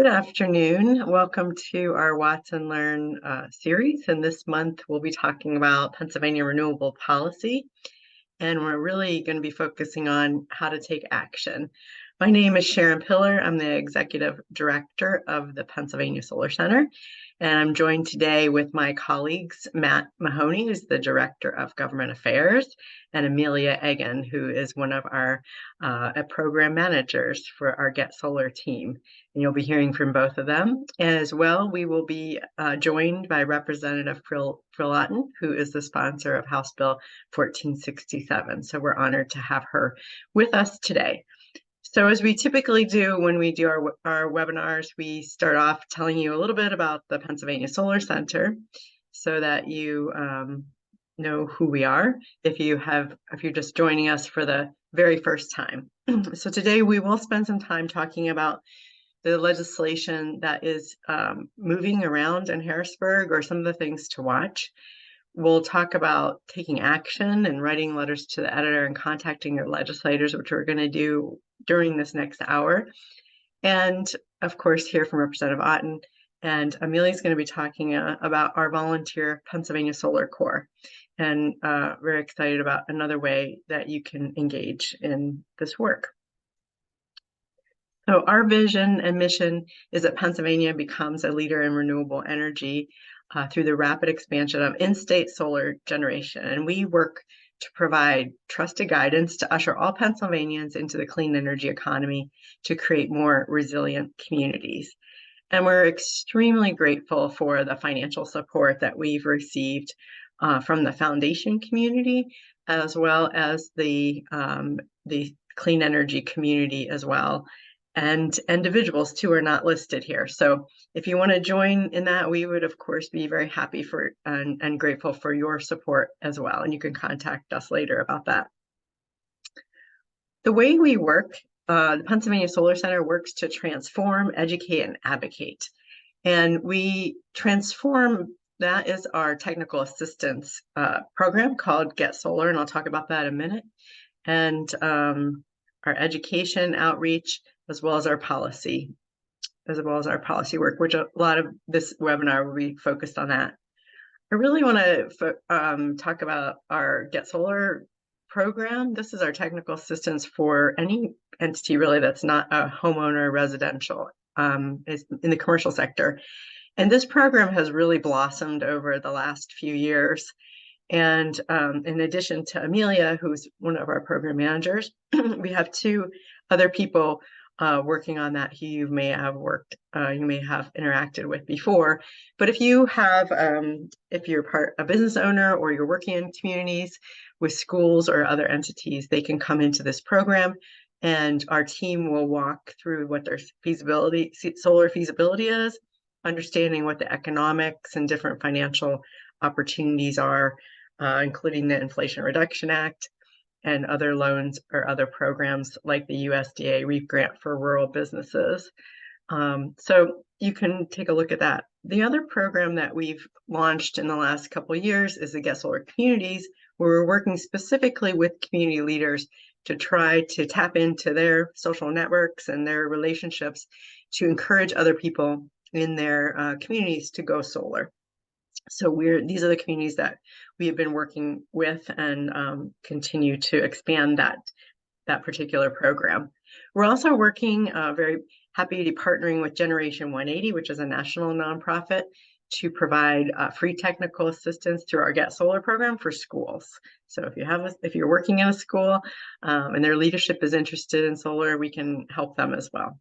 Good afternoon. Welcome to our Watts and Learn series. And this month we'll be talking about Pennsylvania renewable policy. And we're really going to be focusing on how to take action. My name is Sharon Pillar. I'm the Executive Director of the Pennsylvania Solar Center. And I'm joined today with my colleagues, Matt Mahoney, who's the Director of Government Affairs, and Amelia Egan, who is one of our program managers for our Get Solar team. And you'll be hearing from both of them. As well, we will be joined by Representative Phil Otten, who is the sponsor of House Bill 1467. So we're honored to have her with us today. So as we typically do when we do our webinars, we start off telling you a little bit about the Pennsylvania Solar Center so that you know who we are if you're just joining us for the very first time. So today we will spend some time talking about the legislation that is moving around in Harrisburg, or some of the things to watch. We'll talk about taking action and writing letters to the editor and contacting your legislators, which we're going to do during this next hour. And of course, hear from Representative Otten. And Amelia is going to be talking about our volunteer Pennsylvania Solar Corps. And very excited about another way that you can engage in this work. So our vision and mission is that Pennsylvania becomes a leader in renewable energy through the rapid expansion of in-state solar generation. And we work to provide trusted guidance to usher all Pennsylvanians into the clean energy economy to create more resilient communities. And we're extremely grateful for the financial support that we've received from the foundation community, as well as the clean energy community as well. And individuals too are not listed here. So if you want to join in that, we would of course be very happy for and grateful for your support as well. And you can contact us later about that. The way we work, the Pennsylvania Solar Center works to transform, educate, and advocate. And we transform, that is our technical assistance program called Get Solar, and I'll talk about that in a minute. And our education outreach, as well as our policy work, which a lot of this webinar will be focused on that. I really want to talk about our Get Solar program. This is our technical assistance for any entity really that's not a homeowner residential, is in the commercial sector. And this program has really blossomed over the last few years. And in addition to Amelia, who's one of our program managers, we have two other people working on that who you may have interacted with before. But if you have, if you're a business owner, or you're working in communities with schools or other entities, they can come into this program, and our team will walk through what their solar feasibility is, understanding what the economics and different financial opportunities are, including the Inflation Reduction Act and other loans or other programs like the USDA REAP grant for rural businesses. So you can take a look at that. The other program that we've launched in the last couple of years is the Get Solar Communities, where we're working specifically with community leaders to try to tap into their social networks and their relationships to encourage other people in their communities to go solar. So these are the communities that we have been working with, and continue to expand that particular program. We're also working, very happy to be partnering with Generation 180, which is a national nonprofit, to provide free technical assistance through our Get Solar program for schools. So if you're working in a school and their leadership is interested in solar, we can help them as well.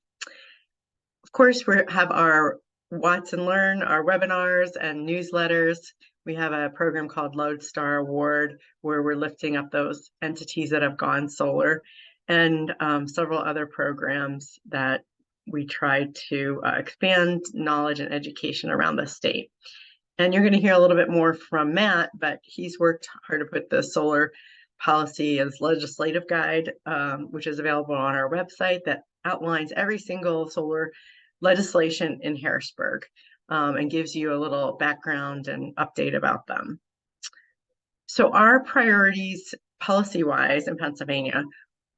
Of course, we have our Watts and Learn, our webinars and newsletters. We have a program called Lodestar Award, where we're lifting up those entities that have gone solar, and several other programs that we try to expand knowledge and education around the state. And you're going to hear a little bit more from Matt, but he's worked hard to put the solar policy as legislative guide, which is available on our website, that outlines every single solar legislation in Harrisburg, and gives you a little background and update about them. So our priorities policy-wise in Pennsylvania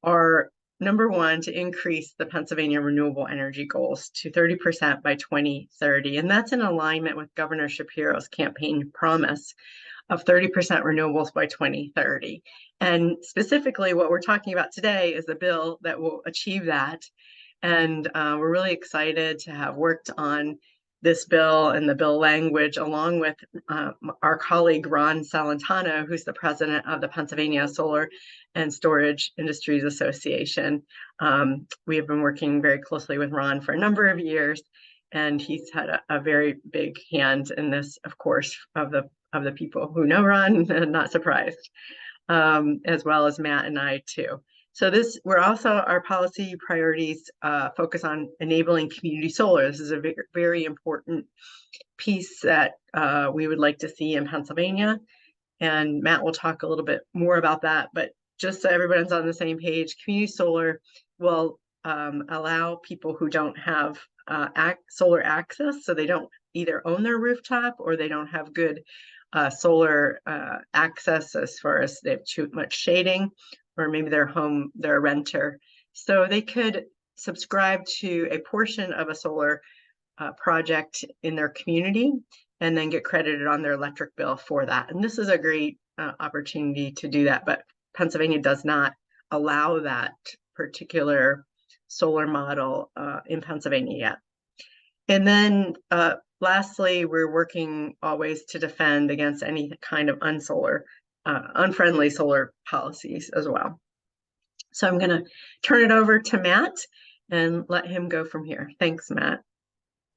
are number one, to increase the Pennsylvania renewable energy goals to 30% by 2030. And that's in alignment with Governor Shapiro's campaign promise of 30% renewables by 2030. And specifically, what we're talking about today is a bill that will achieve that. And we're really excited to have worked on this bill and the bill language, along with our colleague Ron Salentano, who's the president of the Pennsylvania Solar and Storage Industries Association. We have been working very closely with Ron for a number of years, and he's had a very big hand in this, of course, of the people who know Ron, not surprised, as well as Matt and I too. So we're also, our policy priorities focus on enabling community solar. This is a very, very important piece that we would like to see in Pennsylvania. And Matt will talk a little bit more about that, but just so everyone's on the same page, community solar will allow people who don't have solar access, so they don't either own their rooftop or they don't have good solar access as far as they have too much shading, or maybe they're a renter. So they could subscribe to a portion of a solar project in their community and then get credited on their electric bill for that. And this is a great opportunity to do that, but Pennsylvania does not allow that particular solar model in Pennsylvania yet. And then lastly, we're working always to defend against any kind of unfriendly solar policies as well. So I'm going to turn it over to Matt and let him go from here. Thanks, Matt.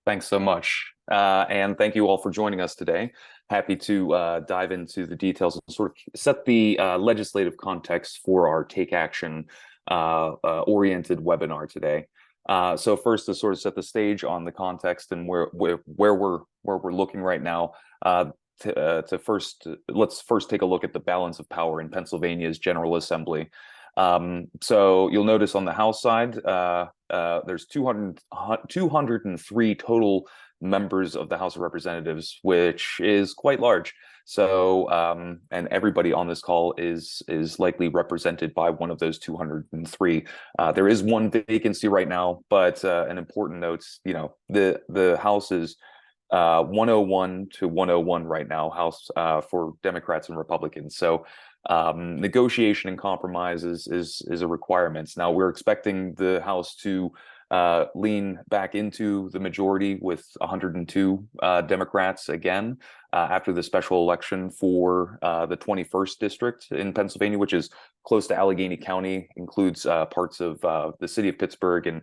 Thanks so much. And thank you all for joining us today. Happy to dive into the details and sort of set the legislative context for our Take Action oriented webinar today. So first, to sort of set the stage on the context and where we're looking right now, let's first take a look at the balance of power in Pennsylvania's General Assembly. So you'll notice on the House side, there's 203 total members of the House of Representatives, which is quite large. So, and everybody on this call is likely represented by one of those 203. There is one vacancy right now, but an important note, the House is 101 to 101 right now, House for Democrats and Republicans. So negotiation and compromise is a requirement. Now we're expecting the House to lean back into the majority with 102 Democrats again after the special election for the 21st district in Pennsylvania, which is close to Allegheny County, includes parts of the city of Pittsburgh and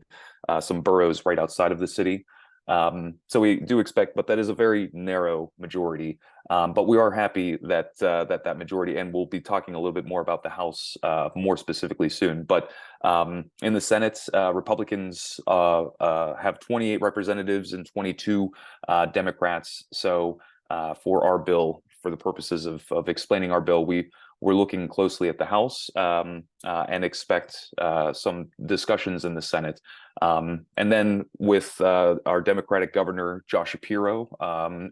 some boroughs right outside of the city. So we do expect, but that is a very narrow majority. But we are happy that that majority, and we'll be talking a little bit more about the House more specifically soon. But in the Senate, Republicans have 28 representatives and 22 Democrats. So for our bill, for the purposes of explaining our bill, we're looking closely at the House and expect some discussions in the Senate. And then with our Democratic Governor, Josh Shapiro,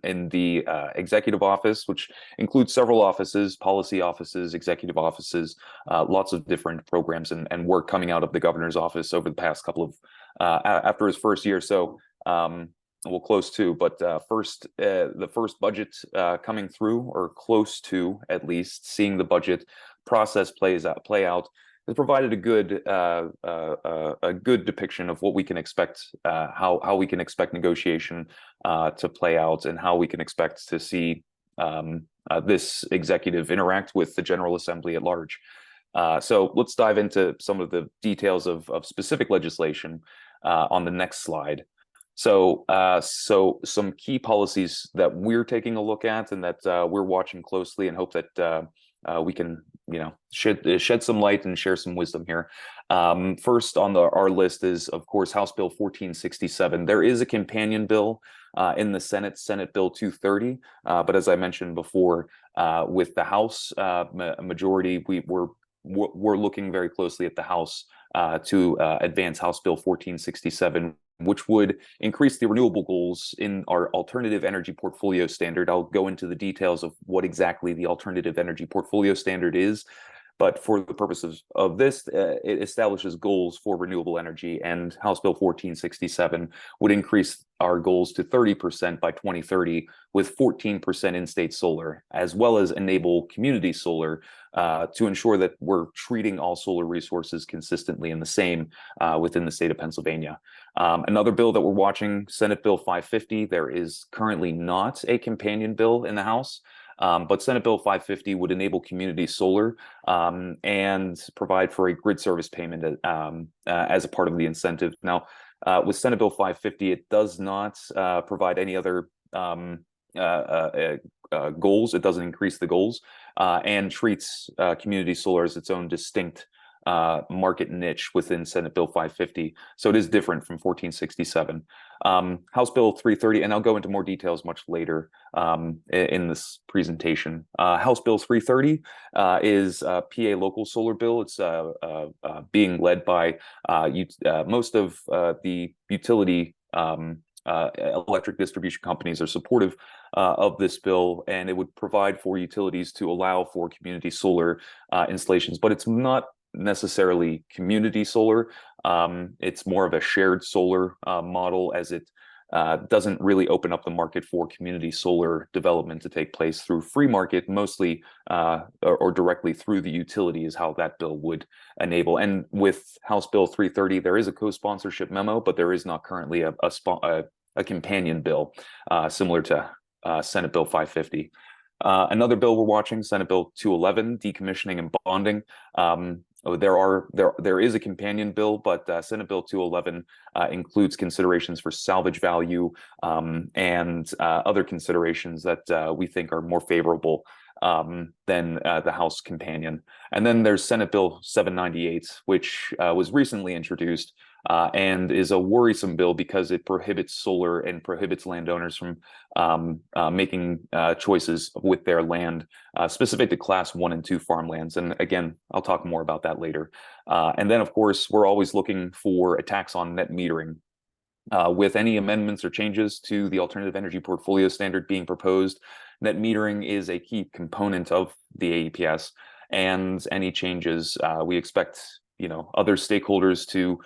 in the executive office, which includes several offices, policy offices, executive offices, lots of different programs and work coming out of the governor's office over the past couple of, after his first year. So we'll close to, but the first budget coming through, or close to at least, seeing the budget process play out, has provided a good depiction of what we can expect, how we can expect negotiation to play out, and how we can expect to see this executive interact with the General Assembly at large. So let's dive into some of the details of specific legislation on the next slide. So some key policies that we're taking a look at and that we're watching closely, and hope that we can, shed some light and share some wisdom here. First on our list is, of course, House Bill 1467. There is a companion bill in the Senate Bill 230, but as I mentioned before, with the House majority, we're looking very closely at the House to advance House Bill 1467, which would increase the renewable goals in our alternative energy portfolio standard. I'll go into the details of what exactly the alternative energy portfolio standard is But for the purposes of this, it establishes goals for renewable energy, and House Bill 1467 would increase our goals to 30% by 2030, with 14% in-state solar, as well as enable community solar to ensure that we're treating all solar resources consistently and the same within the state of Pennsylvania. Another bill that we're watching, Senate Bill 550, there is currently not a companion bill in the House. But Senate Bill 550 would enable community solar and provide for a grid service payment as a part of the incentive. Now, with Senate Bill 550, it does not provide any other goals. It doesn't increase the goals and treats community solar as its own distinct market niche within Senate Bill 550. So it is different from 1467. House Bill 330, and I'll go into more details much later in this presentation. House Bill 330 is a PA local solar bill. It's being led by most of the utility electric distribution companies are supportive of this bill, and it would provide for utilities to allow for community solar installations, but it's not necessarily community solar. It's more of a shared solar model, as it doesn't really open up the market for community solar development to take place through free market, mostly or directly through the utility is how that bill would enable. And with House Bill 330, there is a co-sponsorship memo, but there is not currently a companion bill similar to Senate Bill 550. Another bill we're watching, Senate Bill 211, decommissioning and bonding. There is a companion bill, but Senate Bill 211 includes considerations for salvage value and other considerations that we think are more favorable than the House companion. And then there's Senate Bill 798, which was recently introduced and is a worrisome bill because it prohibits solar and prohibits landowners from making choices with their land specific to Class 1 and 2 farmlands. And again, I'll talk more about that later. And then, of course, we're always looking for a tax on net metering. With any amendments or changes to the Alternative Energy Portfolio Standard being proposed, net metering is a key component of the AEPS, and any changes we expect, other stakeholders to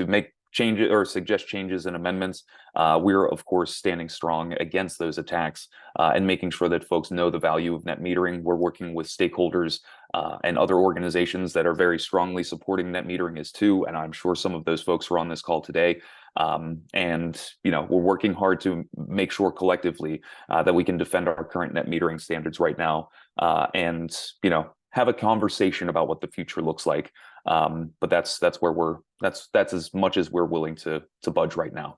make changes or suggest changes and amendments. We're of course standing strong against those attacks and making sure that folks know the value of net metering. We're working with stakeholders and other organizations that are very strongly supporting net metering as too, and I'm sure some of those folks are on this call today. And we're working hard to make sure collectively that we can defend our current net metering standards right now, and have a conversation about what the future looks like. But that's as much as we're willing to budge right now.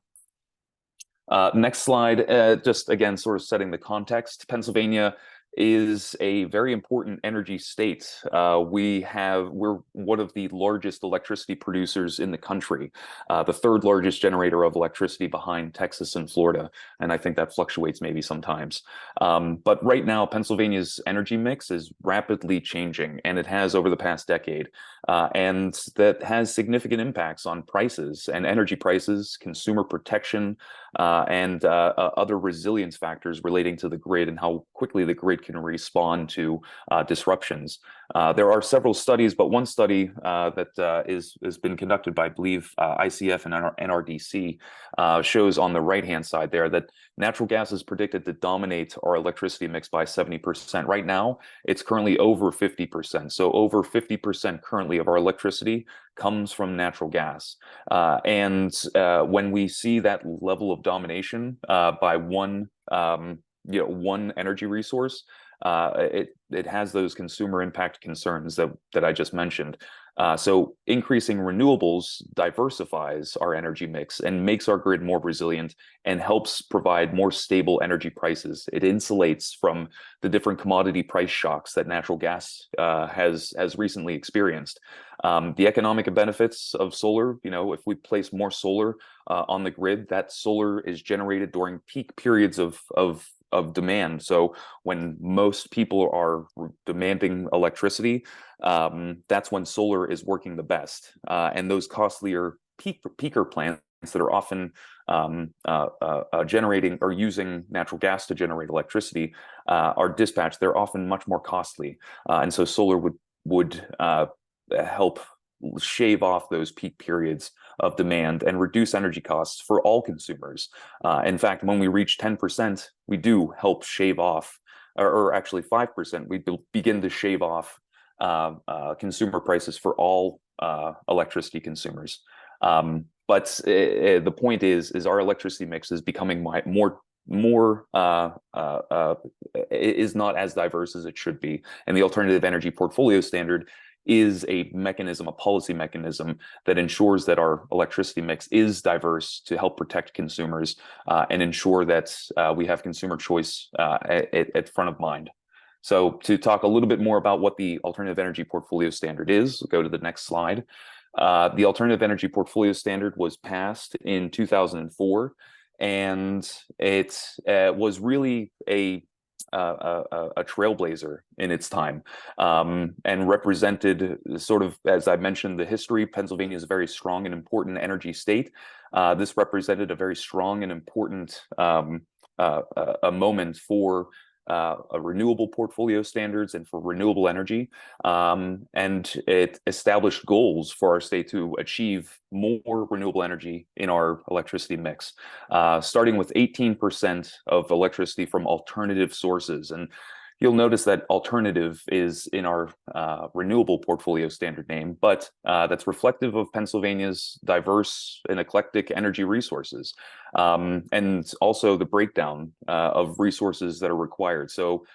Next slide, just again, sort of setting the context. Pennsylvania is a very important energy state. We're one of the largest electricity producers in the country, the third largest generator of electricity behind Texas and Florida. And I think that fluctuates maybe sometimes. But right now, Pennsylvania's energy mix is rapidly changing, and it has over the past decade. And that has significant impacts on prices and energy prices, consumer protection, and other resilience factors relating to the grid and how quickly the grid can respond to disruptions. There are several studies, but one study that has been conducted by, I believe, ICF and NRDC shows on the right-hand side there that natural gas is predicted to dominate our electricity mix by 70%. Right now, it's currently over 50%. So over 50% currently of our electricity comes from natural gas. And when we see that level of domination by one energy resource, it has those consumer impact concerns that I just mentioned. So increasing renewables diversifies our energy mix and makes our grid more resilient and helps provide more stable energy prices. It insulates from the different commodity price shocks that natural gas has recently experienced. The economic benefits of solar, if we place more solar on the grid, that solar is generated during peak periods of demand. So when most people are demanding electricity, that's when solar is working the best. And those costlier peaker plants that are often generating or using natural gas to generate electricity are dispatched, they're often much more costly. And so solar would help shave off those peak periods of demand and reduce energy costs for all consumers. In fact, when we reach 10%, we do help shave off, or actually 5%, we begin to shave off consumer prices for all electricity consumers. But the point is our electricity mix is becoming is not as diverse as it should be. And the Alternative Energy Portfolio Standard is a mechanism, a policy mechanism that ensures that our electricity mix is diverse to help protect consumers and ensure that we have consumer choice at front of mind. So to talk a little bit more about what the Alternative Energy Portfolio Standard is, we'll go to the next slide. The Alternative Energy Portfolio Standard was passed in 2004, and it was really a trailblazer in its time, and represented sort of, as I mentioned, the history. Pennsylvania is a very strong and important energy state. This represented a very strong and important a moment for a renewable portfolio standards and for renewable energy. And it established goals for our state to achieve more renewable energy in our electricity mix, starting with 18% of electricity from alternative sources. And you'll notice that alternative is in our renewable portfolio standard name, but that's reflective of Pennsylvania's diverse and eclectic energy resources, and also the breakdown of resources that are required. So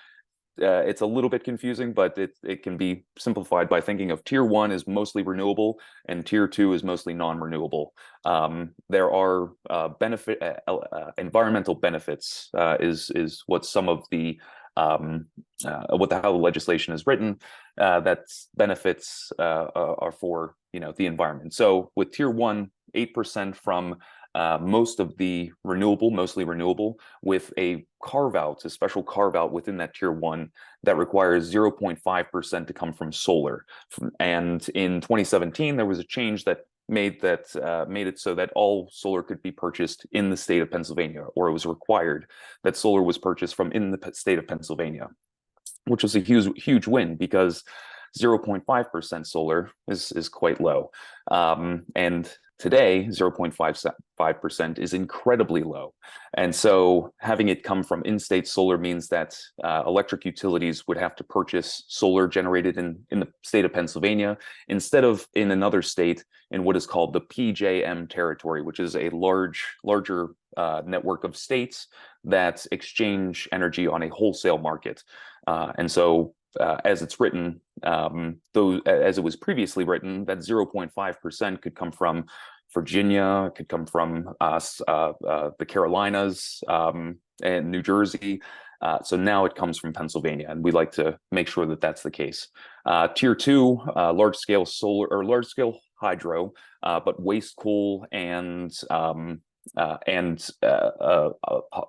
it's a little bit confusing, but it can be simplified by thinking of Tier 1 is mostly renewable and Tier 2 is mostly non-renewable. There are environmental benefits is what some of the how the legislation is written, that benefits are for the environment. So with Tier 1, 8% from most of the mostly renewable, with a carve-out, a special carve-out within that Tier 1 that requires 0.5% to come from solar. And in 2017, there was a change that made it so that all solar could be purchased in the state of Pennsylvania, or it was required that solar was purchased from in the state of Pennsylvania, which was a huge win, because 0.5% solar is quite low. And today, 0.5% is incredibly low. And so having it come from in-state solar means that electric utilities would have to purchase solar generated in the state of Pennsylvania instead of in another state in what is called the PJM territory, which is a larger network of states that exchange energy on a wholesale market. And so as it's written, as it was previously written, that 0.5% could come from Virginia, could come from the Carolinas, and New Jersey. So now it comes from Pennsylvania, and we like to make sure that that's the case. Tier 2, large-scale solar or large-scale hydro, but waste coal and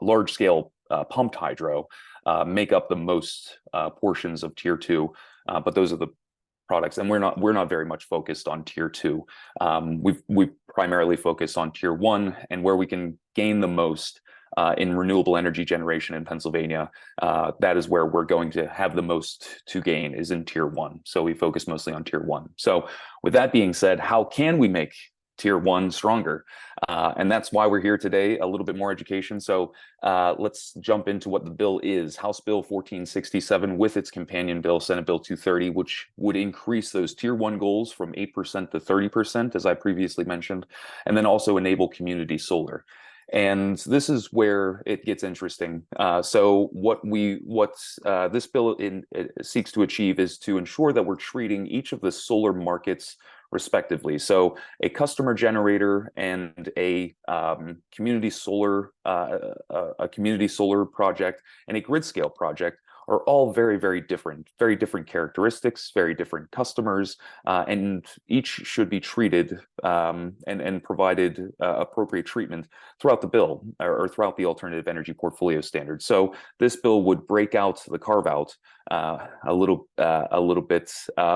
large-scale pumped hydro make up the most portions of Tier 2, but those are the products, and we're not very much focused on Tier 2. We primarily focus on Tier 1, and where we can gain the most in renewable energy generation in Pennsylvania, that is where we're going to have the most to gain, is in Tier 1. So we focus mostly on Tier 1. So with that being said, how can we make Tier 1 stronger? And that's why we're here today, a little bit more education. So let's jump into what the bill is. House Bill 1467 with its companion bill, Senate Bill 230, which would increase those Tier 1 goals from 8% to 30%, as I previously mentioned, and then also enable community solar. And this is where it gets interesting. So what this bill seeks to achieve is to ensure that we're treating each of the solar markets respectively. So a customer generator and a community solar project and a grid scale project are all very different characteristics, very different customers, and each should be treated and provided appropriate treatment throughout the bill, or throughout the Alternative Energy Portfolio Standard. So this bill would break out the carve out a little bit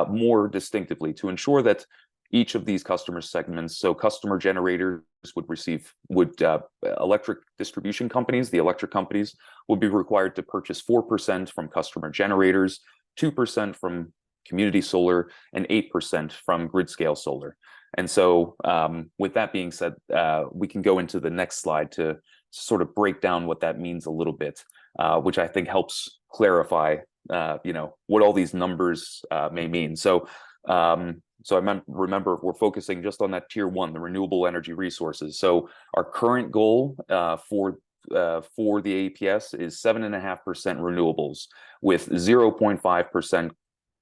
more distinctively to ensure that each of these customer segments. So customer generators electric distribution companies, the electric companies, would be required to purchase 4% from customer generators, 2% from community solar, and 8% from grid scale solar. And so with that being said, we can go into the next slide to sort of break down what that means a little bit, which I think helps clarify what all these numbers may mean. So remember, we're focusing just on that tier one, the renewable energy resources. So our current goal for the APS is 7.5% renewables, with 0.5%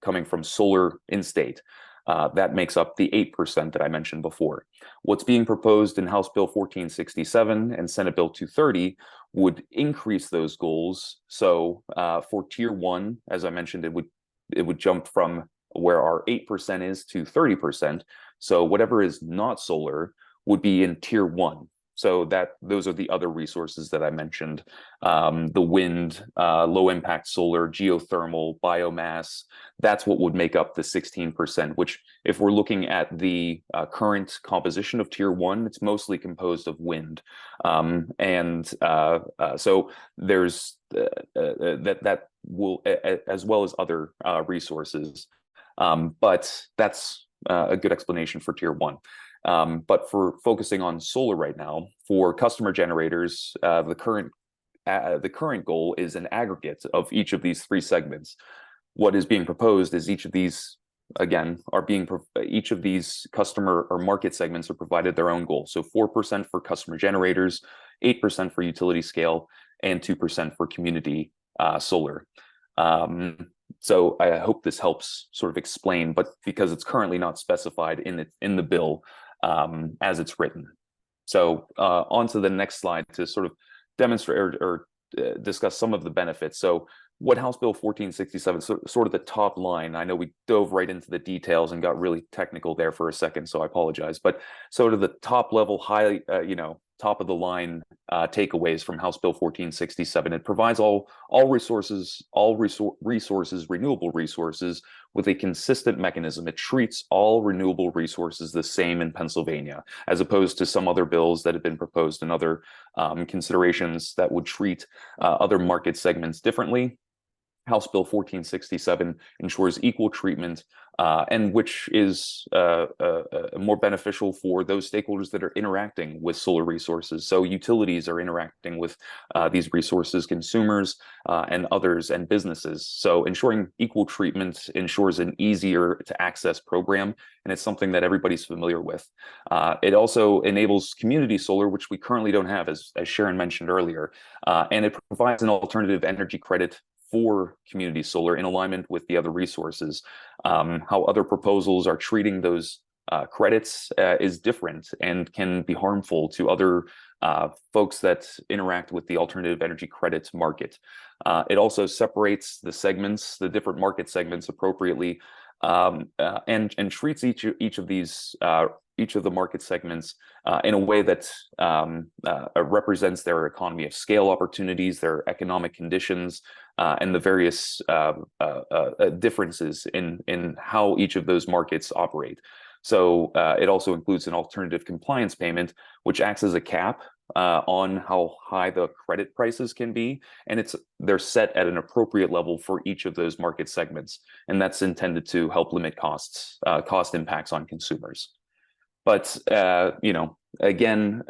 coming from solar in state. That makes up the 8% that I mentioned before. What's being proposed in House Bill 1467 and Senate Bill 230 would increase those goals. So for tier one, as I mentioned, it would jump from where our 8% is to 30%. So whatever is not solar would be in tier one. So those are the other resources that I mentioned: the wind, low impact solar, geothermal, biomass. That's what would make up the 16%, which, if we're looking at the current composition of tier one, it's mostly composed of wind. So there's that will, as well as other resources. But that's a good explanation for tier one. But for focusing on solar right now, for customer generators, the current goal is an aggregate of each of these three segments. What is being proposed is each of these, again, each of these customer or market segments are provided their own goal. So 4% for customer generators, 8% for utility scale, and 2% for community solar. So I hope this helps sort of explain, but because it's currently not specified in the bill as it's written. So on to the next slide to sort of demonstrate or discuss some of the benefits. So what House Bill 1467, sort of the top line, I know we dove right into the details and got really technical there for a second, so I apologize. But sort of the top level, top of the line takeaways from House Bill 1467. It provides all renewable resources with a consistent mechanism. It treats all renewable resources the same in Pennsylvania, as opposed to some other bills that have been proposed and other considerations that would treat other market segments differently. House Bill 1467 ensures equal treatment, and which is more beneficial for those stakeholders that are interacting with solar resources. So utilities are interacting with these resources, consumers and others, and businesses. So ensuring equal treatment ensures an easier to access program, and it's something that everybody's familiar with. It also enables community solar, which we currently don't have, as Sharon mentioned earlier, and it provides an alternative energy credit for community solar in alignment with the other resources. How other proposals are treating those credits is different and can be harmful to other folks that interact with the alternative energy credits market. It also separates the different market segments appropriately, and treats each of the market segments in a way that represents their economy of scale opportunities, their economic conditions, and the various differences in how each of those markets operate. So it also includes an alternative compliance payment, which acts as a cap on how high the credit prices can be, and they're set at an appropriate level for each of those market segments, and that's intended to help limit cost impacts on consumers. But again,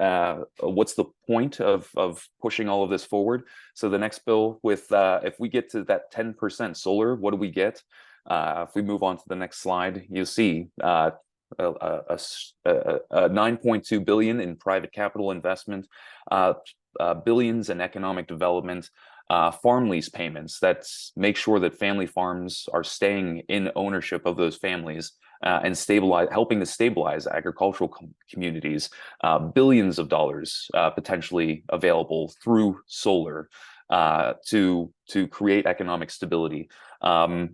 what's the point of pushing all of this forward? So the next bill, if we get to that 10% solar, what do we get? If we move on to the next slide, you'll see $9.2 billion in private capital investment, billions in economic development, farm lease payments that make sure that family farms are staying in ownership of those families, and helping to stabilize agricultural communities, billions of dollars potentially available through solar to create economic stability.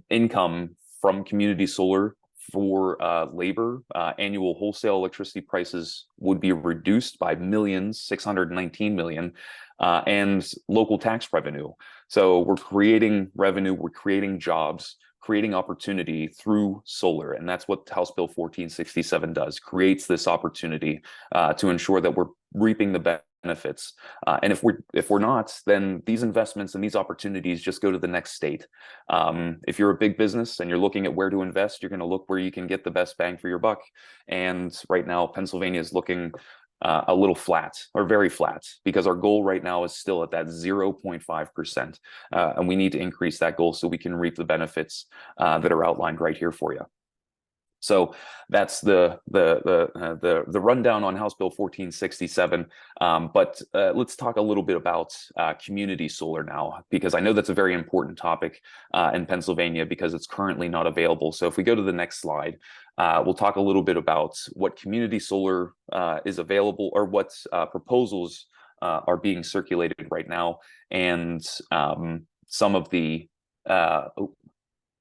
Income from community solar for labor, annual wholesale electricity prices would be reduced by $619 million, and local tax revenue. So we're creating revenue, we're creating jobs, creating opportunity through solar. And that's what House Bill 1467 does, creates this opportunity to ensure that we're reaping the benefits. And if we're not, then these investments and these opportunities just go to the next state. If you're a big business and you're looking at where to invest, you're going to look where you can get the best bang for your buck. And right now, Pennsylvania is looking a little flat, or very flat, because our goal right now is still at that 0.5%. And we need to increase that goal so we can reap the benefits that are outlined right here for you. So that's the rundown on House Bill 1467. But let's talk a little bit about community solar now, because I know that's a very important topic in Pennsylvania because it's currently not available. So if we go to the next slide, we'll talk a little bit about what community solar is available, or what proposals are being circulated right now, and some of the, oh,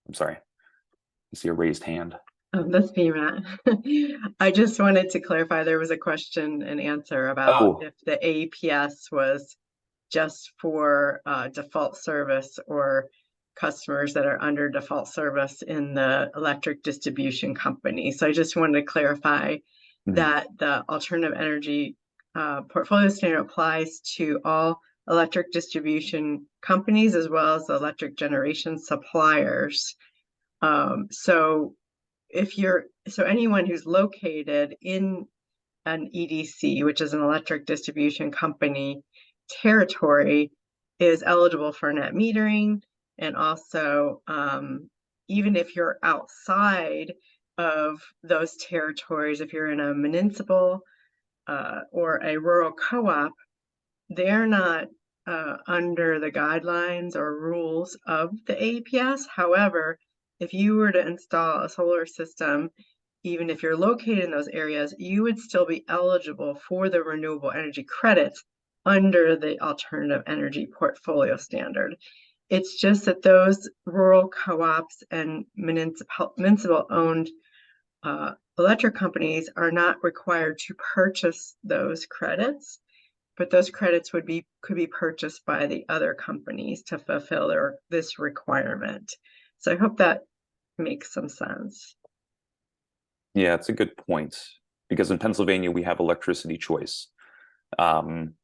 I'm sorry, I see a raised hand. Oh, that's me, Matt. I just wanted to clarify, there was a question and answer about if the APS was just for default service or customers that are under default service in the electric distribution company. So I just wanted to clarify that the alternative energy portfolio standard applies to all electric distribution companies as well as the electric generation suppliers. So anyone who's located in an EDC, which is an electric distribution company territory, is eligible for net metering. And also, even if you're outside of those territories, if you're in a municipal or a rural co-op, they're not under the guidelines or rules of the APS. However, if you were to install a solar system, even if you're located in those areas, you would still be eligible for the renewable energy credits under the alternative energy portfolio standard. It's just that those rural co-ops and municipal owned electric companies are not required to purchase those credits, but those credits could be purchased by the other companies to fulfill this requirement. So I hope that makes some sense. Yeah, it's a good point, because in Pennsylvania we have electricity choice. And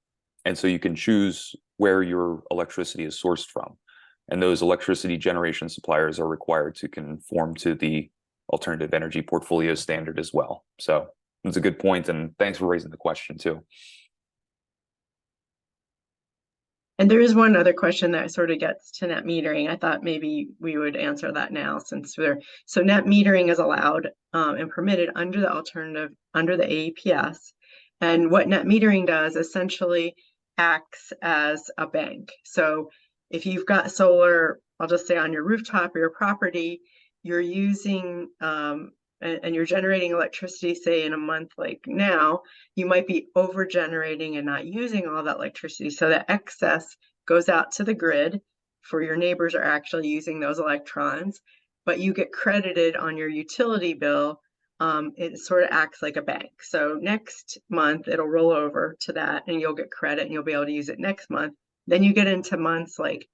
so you can choose where your electricity is sourced from. And those electricity generation suppliers are required to conform to the alternative energy portfolio standard as well. So it's a good point, and thanks for raising the question too. And there is one other question that sort of gets to net metering. I thought maybe we would answer that now, since so net metering is allowed and permitted under the APS. And what net metering does essentially acts as a bank. So if you've got solar, I'll just say on your rooftop or your property, you're using and you're generating electricity, say in a month like now, you might be over generating and not using all that electricity. So that excess goes out to the grid for your neighbors are actually using those electrons, but you get credited on your utility bill. It sort of acts like a bank. So next month it'll roll over to that and you'll get credit and you'll be able to use it next month. Then you get into months like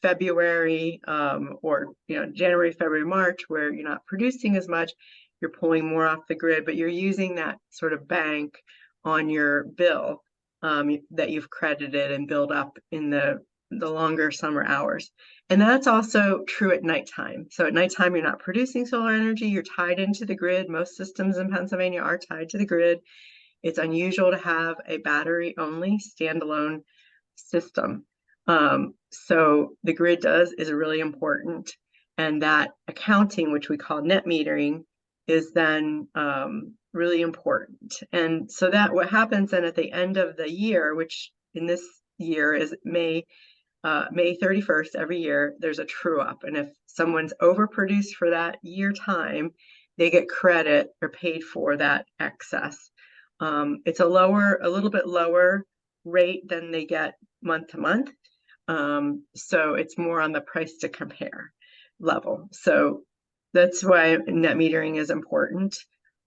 February or January, February, March, where you're not producing as much, you're pulling more off the grid, but you're using that sort of bank on your bill that you've credited and build up in the longer summer hours. And that's also true at nighttime. So at nighttime, you're not producing solar energy, you're tied into the grid. Most systems in Pennsylvania are tied to the grid. It's unusual to have a battery only standalone system. So the grid is really important. And that accounting, which we call net metering, is then really important. And so that what happens then at the end of the year, which in this year is May 31st every year, there's a true up. And if someone's overproduced for that year time, they get credit or paid for that excess. It's a little bit lower rate than they get month to month. So it's more on the price to compare level. So that's why net metering is important.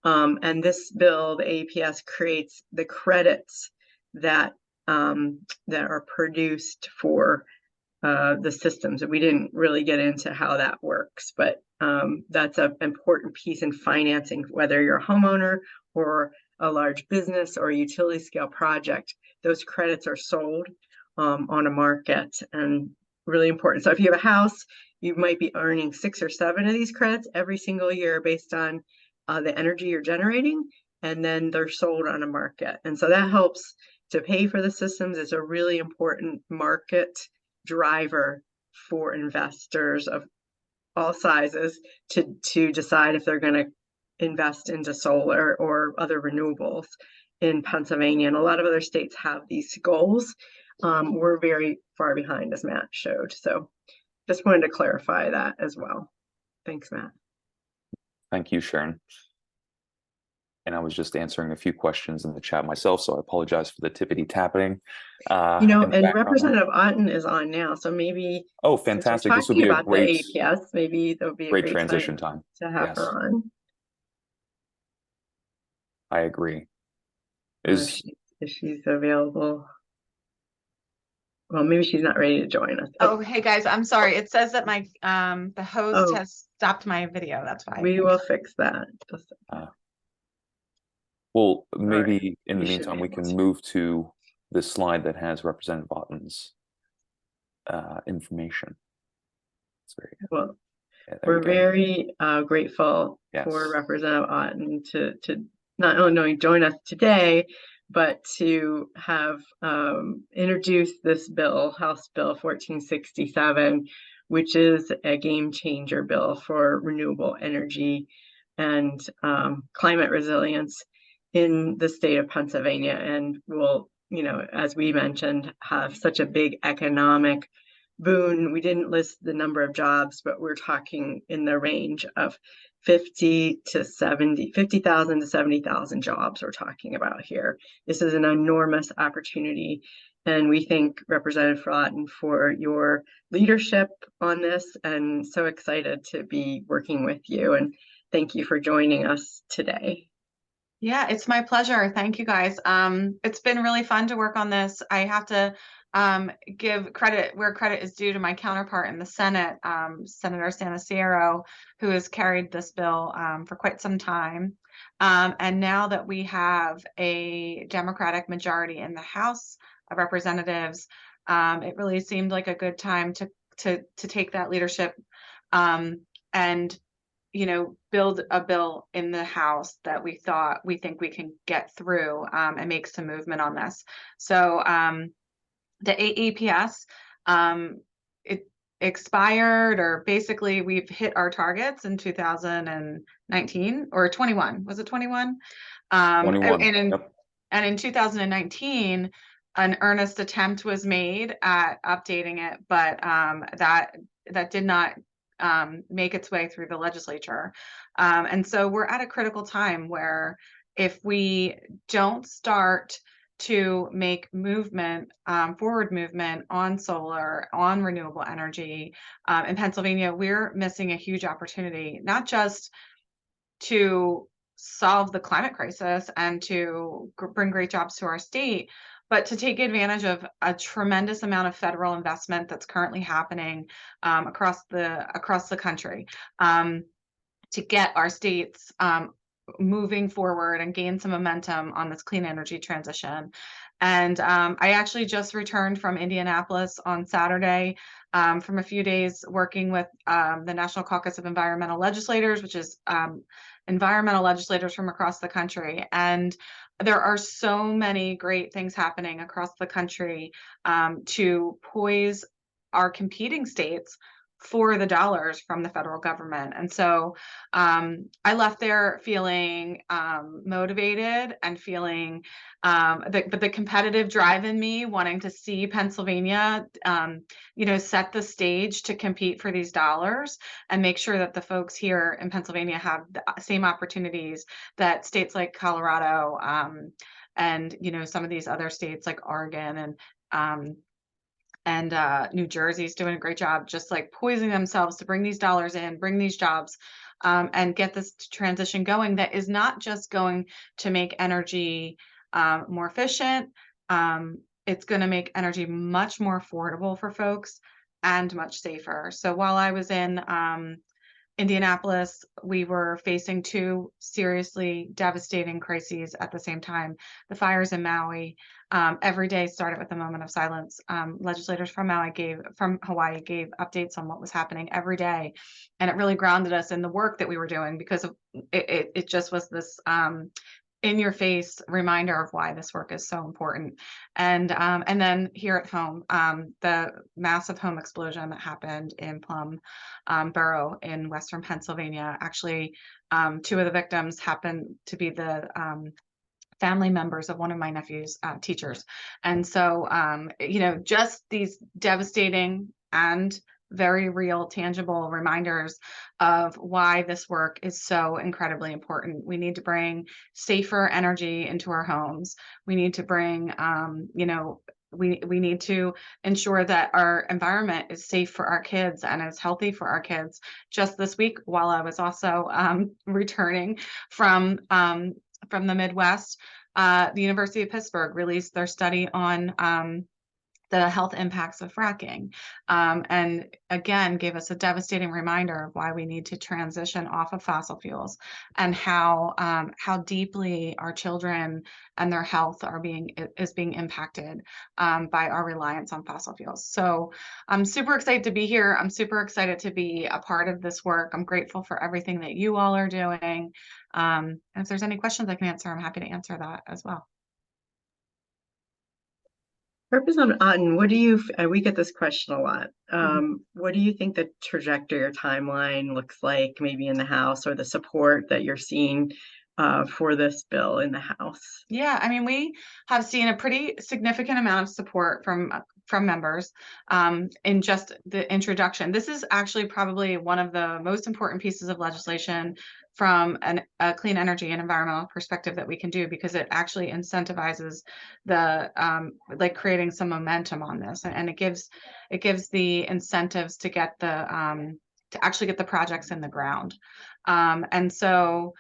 And this bill, the APS, creates the credits that are produced for the systems. We didn't really get into how that works, but that's an important piece in financing, whether you're a homeowner or a large business or a utility scale project. Those credits are sold on a market, and really important. So if you have a house, you might be earning 6 or 7 of these credits every single year based on the energy you're generating, and then they're sold on a market. And so that helps to pay for the systems. It's a really important market driver for investors of all sizes to decide if they're going to invest into solar or other renewables in Pennsylvania. And a lot of other states have these goals. We're very far behind, as Matt showed. So just wanted to clarify that as well. Thanks, Matt. Thank you, Sharon. And I was just answering a few questions in the chat myself, so I apologize for the tippity tapping. And Representative Otten is on now, so maybe. Oh, fantastic! This would be a great the APS. Maybe there'll be a great transition time to have her on. I agree. If she's available. Well, maybe she's not ready to join us. Oh, hey guys, I'm sorry. It says that my the host has stopped my video. That's why. We will fix that. Well, maybe in the meantime, we can move to the slide that has Representative Otten's information. That's very good. Well, we're very grateful for Representative Otten to not only join us today, but to have introduced this bill, House Bill 1467, which is a game changer bill for renewable energy and climate resilience in the state of Pennsylvania, and will, as we mentioned, have such a big economic boon. We didn't list the number of jobs, but we're talking in the range of 50,000 to 70,000 jobs we're talking about here. This is an enormous opportunity, and we thank Representative Otten for your leadership on this, and so excited to be working with you, and thank you for joining us today. Yeah, it's my pleasure. Thank you, guys. It's been really fun to work on this. I have to give credit where credit is due to my counterpart in the Senate, Senator Sanasiero, who has carried this bill for quite some time. And now that we have a Democratic majority in the House of Representatives, it really seemed like a good time to take that leadership and build a bill in the House that we think we can get through and make some movement on this. So the AEPS, it expired, or basically we've hit our targets in 2019 or 21. Was it 21? 21. And in 2019, an earnest attempt was made at updating it, but that did not make its way through the legislature. And so we're at a critical time where if we don't start to make forward movement on solar, on renewable energy in Pennsylvania, we're missing a huge opportunity, not just to solve the climate crisis and to bring great jobs to our state, but to take advantage of a tremendous amount of federal investment that's currently happening across the country to get our states moving forward and gain some momentum on this clean energy transition. And I actually just returned from Indianapolis on Saturday from a few days working with the National Caucus of Environmental Legislators, which is environmental legislators from across the country. And there are so many great things happening across the country to poise our competing states for the dollars from the federal government. And so I left there feeling motivated and feeling the competitive drive in me, wanting to see Pennsylvania, set the stage to compete for these dollars and make sure that the folks here in Pennsylvania have the same opportunities that states like Colorado and some of these other states like Oregon and New Jersey's doing a great job, just like poising themselves to bring these dollars in, bring these jobs, and get this transition going. That is not just going to make energy more efficient. It's going to make energy much more affordable for folks. and much safer. So while I was in Indianapolis, we were facing two seriously devastating crises at the same time. The fires in Maui, every day started with a moment of silence. Legislators from Hawaii gave updates on what was happening every day, and it really grounded us in the work that we were doing, because it just was this in your face reminder of why this work is so important. And then here at home, the massive home explosion that happened in Plum Borough in Western Pennsylvania, actually, two of the victims happened to be the family members of one of my nephew's teachers. And so, just these devastating and very real, tangible reminders of why this work is so incredibly important. We need to bring safer energy into our homes. We need to bring, we need to ensure that our environment is safe for our kids and is healthy for our kids. Just this week, while I was also returning from the Midwest, the University of Pittsburgh released their study on the health impacts of fracking, and again gave us a devastating reminder of why we need to transition off of fossil fuels, and how deeply our children and their health is being impacted by our reliance on fossil fuels. So I'm super excited to be here. I'm super excited to be a part of this work. I'm grateful for everything that you all are doing. And if there's any questions I can answer, I'm happy to answer that as well. Purpose on what do you, we get this question a lot. What do you think the trajectory or timeline looks like, maybe in the House, or the support that you're seeing for this bill in the House? Yeah, I mean, we have seen a pretty significant amount of support from members in just the introduction. This is actually probably one of the most important pieces of legislation from a clean energy and environmental perspective that we can do, because it actually incentivizes the creating some momentum on this, and it gives the incentives to get the to actually get the projects in the ground. And so,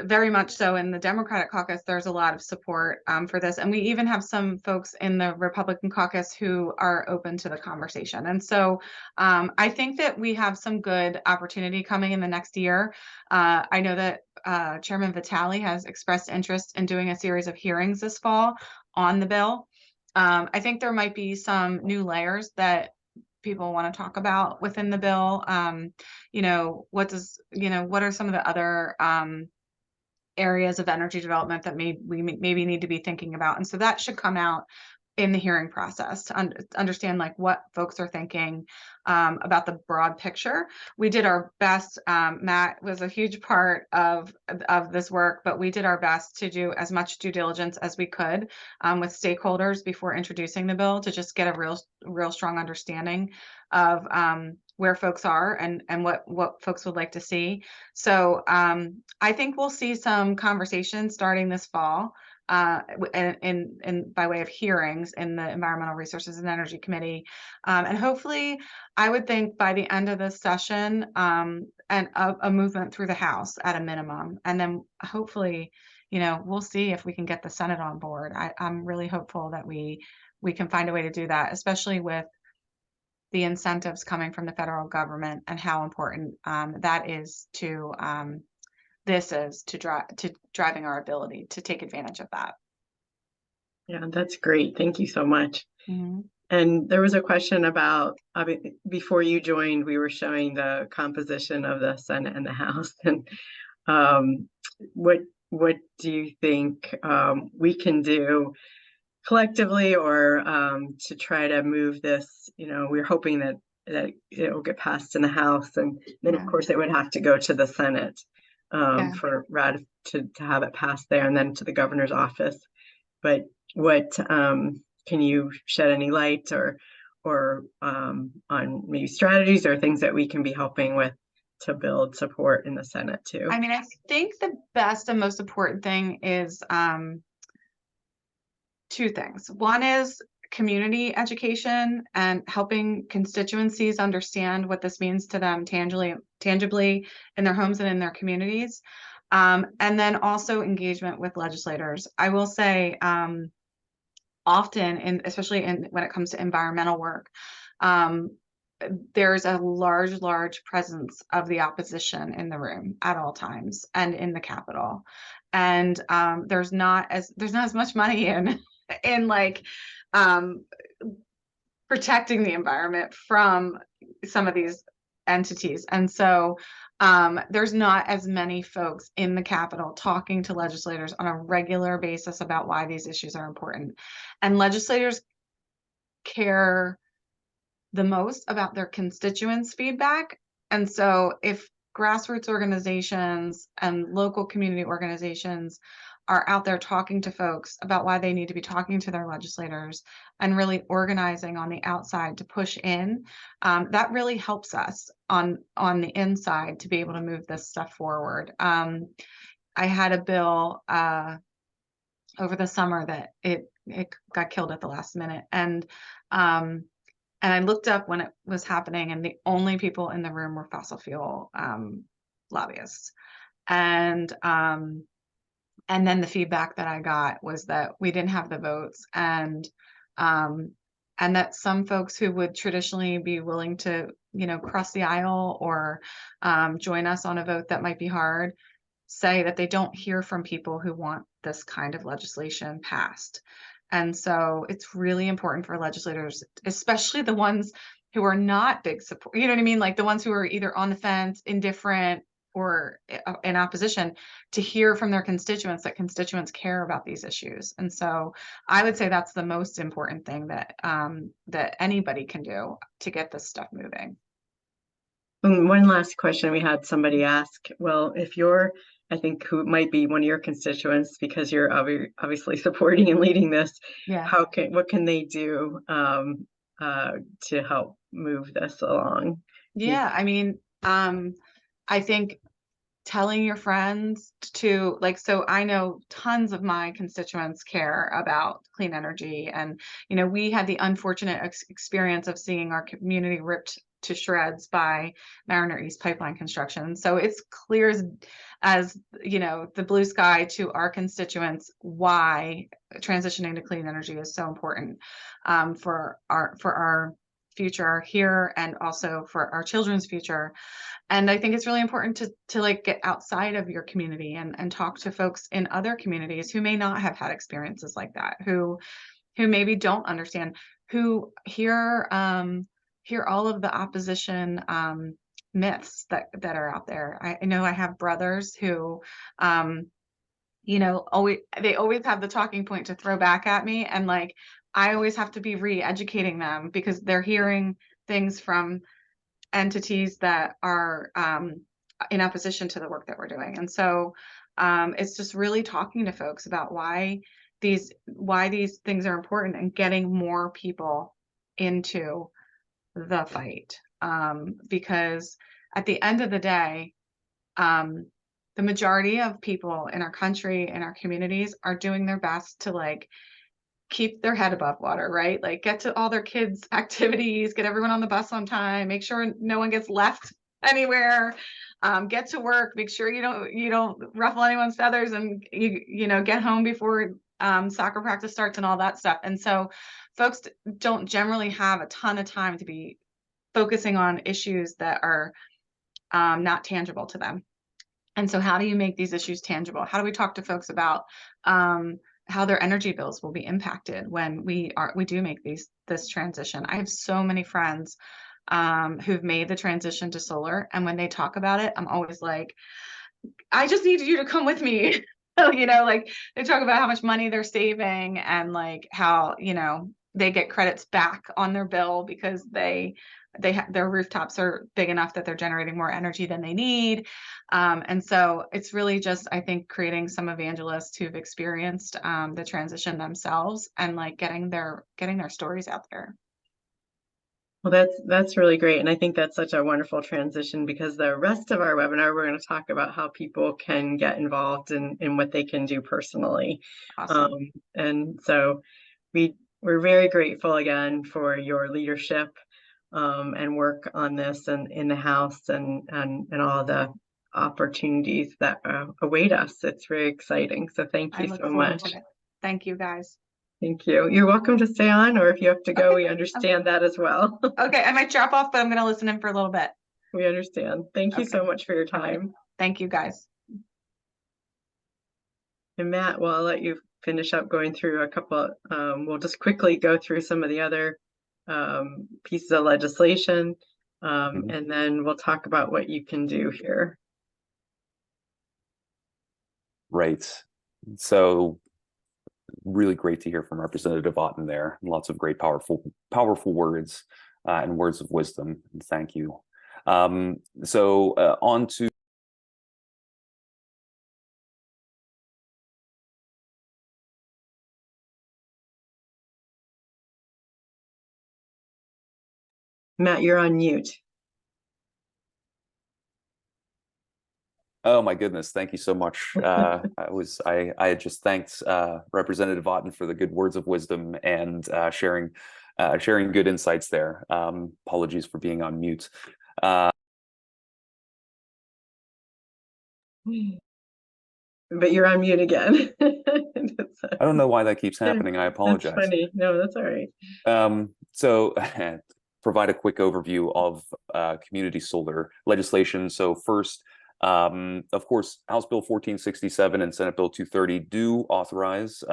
very much so in the Democratic caucus, there's a lot of support for this. And we even have some folks in the Republican caucus who are open to the conversation. And so I think that we have some good opportunity coming in the next year. I know that Chairman Vitale has expressed interest in doing a series of hearings this fall on the bill. I think there might be some new layers that people want to talk about within the bill. What are some of the other areas of energy development that we maybe need to be thinking about? And so that should come out in the hearing process to understand what folks are thinking about the broad picture. We did our best. Matt was a huge part of this work, but we did our best to do as much due diligence as we could with stakeholders before introducing the bill, to just get a real strong understanding of where folks are and what folks would like to see. So I think we'll see some conversations starting this fall by way of hearings in the Environmental Resources and Energy Committee. And hopefully, I would think by the end of this session, and a movement through the House at a minimum. And then hopefully, we'll see if we can get the Senate on board. I'm really hopeful that we can find a way to do that, especially with the incentives coming from the federal government and how important that is to driving our ability to take advantage of that. Yeah, that's great. Thank you so much. And there was a question about, before you joined, we were showing the composition of the Senate and the House, and what do you think we can do collectively, or to try to move this? We're hoping that it will get passed in the House, and then of course it would have to go to the Senate for to have it passed there, and then to the governor's office. But what can you shed any light or on maybe strategies or things that we can be helping with to build support in the Senate too? I mean, I think the best and most important thing is two things. One is community education and helping constituencies understand what this means to them tangibly in their homes and in their communities. And then also engagement with legislators. I will say, often, and especially when it comes to environmental work, there's a large presence of the opposition in the room at all times and in the Capitol. And there's not as much money in like protecting the environment from some of these entities. And so there's not as many folks in the Capitol talking to legislators on a regular basis about why these issues are important. And legislators care the most about their constituents' feedback. And so if grassroots organizations and local community organizations are out there talking to folks about why they need to be talking to their legislators and really organizing on the outside to push in, that really helps us on the inside to be able to move this stuff forward. I had a bill over the summer that it got killed at the last minute, and I looked up when it was happening, and the only people in the room were fossil fuel lobbyists. And then the feedback that I got was that we didn't have the votes, and that some folks who would traditionally be willing to, cross the aisle or join us on a vote that might be hard, say that they don't hear from people who want this kind of legislation passed. And so it's really important for legislators, especially the ones who are not big support, you know what I mean? Like the ones who are either on the fence, indifferent, or in opposition, to hear from their constituents that constituents care about these issues. And so I would say that's the most important thing that that anybody can do to get this stuff moving. And one last question, we had somebody ask, well, if you're, I think who might be one of your constituents, because you're obviously supporting and leading this, Yeah. what can they do to help move this along? Yeah, I mean, I think telling your friends to, like, so I know tons of my constituents care about clean energy, and we had the unfortunate experience of seeing our community ripped to shreds by Mariner East pipeline construction. So it's clear as the blue sky to our constituents why transitioning to clean energy is so important for our future here, and also for our children's future. And I think it's really important to like get outside of your community and talk to folks in other communities who may not have had experiences like that, who maybe don't understand, who hear all of the opposition myths that are out there. I know I have brothers who they always have the talking point to throw back at me, and like I always have to be re-educating them because they're hearing things from entities that are in opposition to the work that we're doing. And so it's just really talking to folks about why these things are important and getting more people into the fight. Because at the end of the day, the majority of people in our country and our communities are doing their best to like keep their head above water, right? Like get to all their kids' activities, get everyone on the bus on time, make sure no one gets left anywhere, get to work, make sure you don't ruffle anyone's feathers, and you get home before soccer practice starts and all that stuff. And so folks don't generally have a ton of time to be focusing on issues that are not tangible to them. And so how do you make these issues tangible? How do we talk to folks about how their energy bills will be impacted when we do make this transition? I have so many friends who've made the transition to solar, and when they talk about it, I'm always like, I just need you to come with me. Like they talk about how much money they're saving, and like how they get credits back on their bill because their rooftops are big enough that they're generating more energy than they need. And so it's really just, I think, creating some evangelists who've experienced the transition themselves and like getting their stories out there. Well, that's really great. And I think that's such a wonderful transition, because the rest of our webinar, we're going to talk about how people can get involved in what they can do personally. Awesome. And so we're very grateful again for your leadership and work on this and in the House and all the opportunities that await us. It's very exciting. So thank you so much. Thank you, guys. Thank you. You're welcome to stay on, or if you have to go, we understand that as well. Okay, I might drop off, but I'm gonna listen in for a little bit. We understand. Thank you Okay. so much for your time. Thank you, guys. And Matt, well, I'll let you finish up going through a couple, we'll just quickly go through some of the other pieces of legislation, and then we'll talk about what you can do here. Right. So really great to hear from Representative Otten there. Lots of great, powerful words and words of wisdom. And thank you. So on to Matt, you're on mute. Oh my goodness, thank you so much. I had just thanked Representative Otten for the good words of wisdom and sharing good insights there. Apologies for being on mute. But you're on mute again. I don't know why that keeps happening. I apologize. That's funny. No, that's all right. So provide a quick overview of community solar legislation. So first, of course, House Bill 1467 and Senate Bill 230 do authorize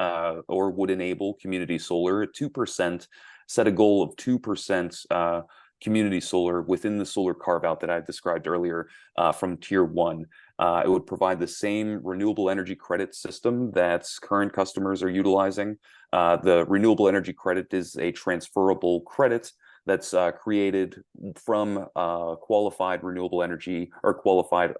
or would enable community solar at 2%, set a goal of 2% community solar within the solar carve-out that I described earlier from Tier 1. It would provide the same renewable energy credit system that current customers are utilizing. The renewable energy credit is a transferable credit that's created from qualified renewable energy or qualified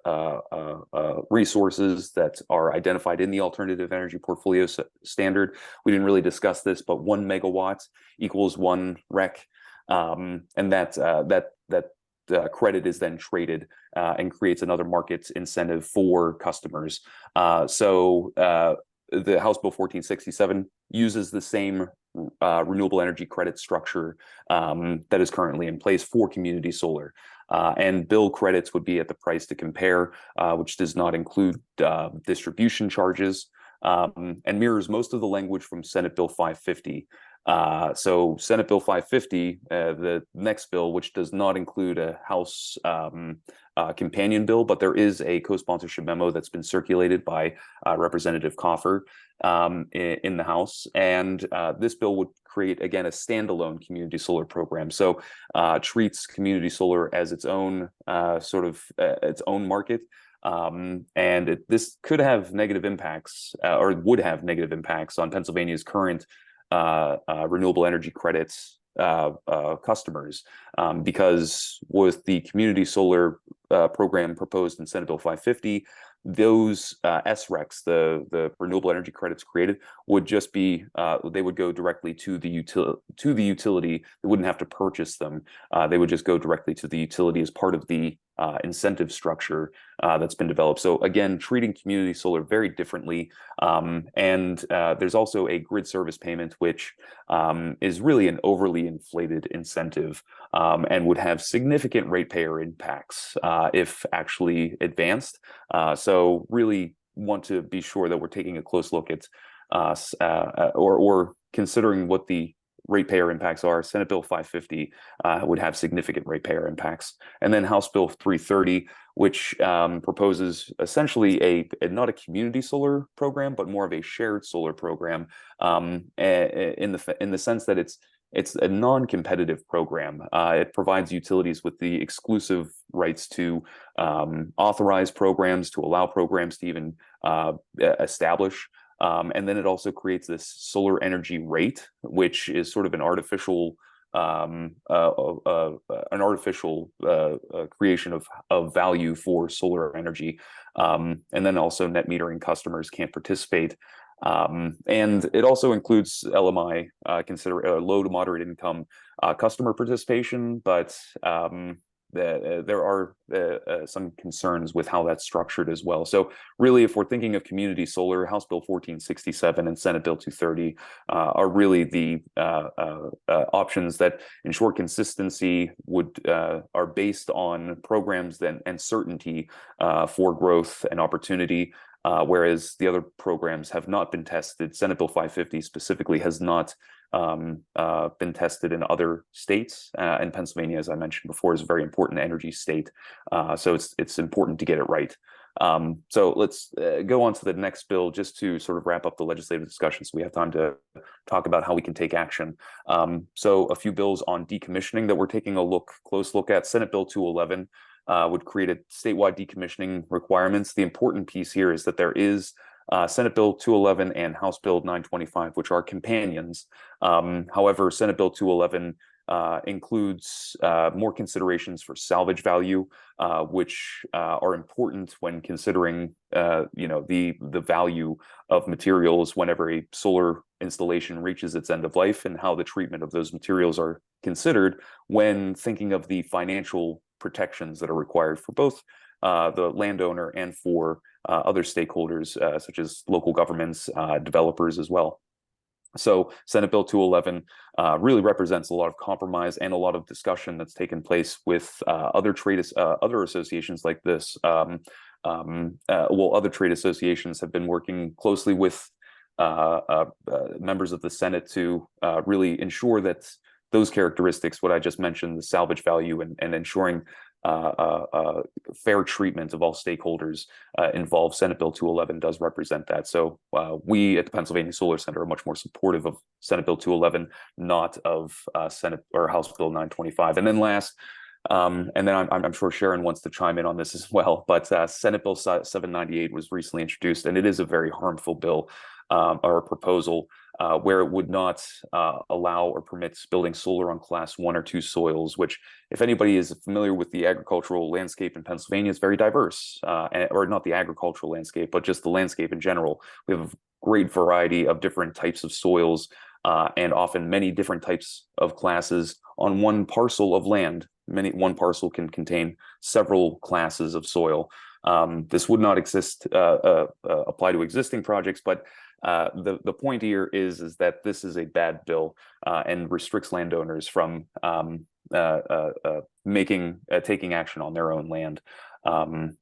resources that are identified in the alternative energy portfolio standard. We didn't really discuss this, but 1 megawatt equals 1 REC, and that credit is then traded and creates another market incentive for customers. So the House Bill 1467 uses the same renewable energy credit structure that is currently in place for community solar. And bill credits would be at the price to compare, which does not include distribution charges, and mirrors most of the language from Senate Bill 550. So Senate Bill 550, the next bill, which does not include a House companion bill, but there is a co-sponsorship memo that's been circulated by Representative Coffer in the House. And this bill would create, again, a standalone community solar program. So treats community solar as its own its own market. And this could have negative impacts or would have negative impacts on Pennsylvania's current renewable energy credits customers, because with the community solar program proposed in Senate Bill 550, those SRECs, the renewable energy credits created, would just be they would go directly to the utility. They wouldn't have to purchase them. They would just go directly to the utility as part of the incentive structure that's been developed. So again, treating community solar very differently. And there's also a grid service payment, which is really an overly inflated incentive and would have significant ratepayer impacts if actually advanced. So really want to be sure that we're taking a close look at or considering what the ratepayer impacts are. Senate Bill 550 would have significant ratepayer impacts. And then House Bill 330, which proposes essentially not a community solar program, but more of a shared solar program in the sense that it's a non-competitive program. It provides utilities with the exclusive rights to authorize programs, to allow programs to even establish. And then it also creates this solar energy rate, which is sort of an artificial creation of value for solar energy. And then also net metering customers can't participate. And it also includes LMI, consider low to moderate income customer participation, but there are some concerns with how that's structured as well. So really, if we're thinking of community solar, House Bill 1467 and Senate Bill 230 are really the options that ensure consistency, are based on programs and certainty for growth and opportunity. Whereas the other programs have not been tested. Senate Bill 550 specifically has not been tested in other states. And Pennsylvania, as I mentioned before, is a very important energy state. So it's important to get it right. So let's go on to the next bill just to sort of wrap up the legislative discussion so we have time to talk about how we can take action. So a few bills on decommissioning that we're taking a close look at. Senate Bill 211 would create a statewide decommissioning requirements. The important piece here is that there is Senate Bill 211 and House Bill 925, which are companions. However, Senate Bill 211 includes more considerations for salvage value, which are important when considering, the value of materials whenever a solar installation reaches its end of life, and how the treatment of those materials are considered when thinking of the financial protections that are required for both the landowner and for other stakeholders, such as local governments, developers as well. So Senate Bill 211 really represents a lot of compromise and a lot of discussion that's taken place with other associations like this. Other trade associations have been working closely with members of the Senate to really ensure that those characteristics, what I just mentioned, the salvage value and ensuring fair treatment of all stakeholders involved. Senate Bill 211 does represent that. So we at the Pennsylvania Solar Center are much more supportive of Senate Bill 211, not of Senate or House Bill 925. And then last, and then I'm sure Sharon wants to chime in on this as well, but Senate Bill 798 was recently introduced, and it is a very harmful bill or a proposal where it would not allow or permit building solar on Class 1 or 2 soils, which, if anybody is familiar with the agricultural landscape in Pennsylvania, is very diverse, or not the agricultural landscape, but just the landscape in general. We have a great variety of different types of soils and often many different types of classes on one parcel of land. One parcel can contain several classes of soil. This would not apply to existing projects, but the point here is that this is a bad bill and restricts landowners from taking action on their own land.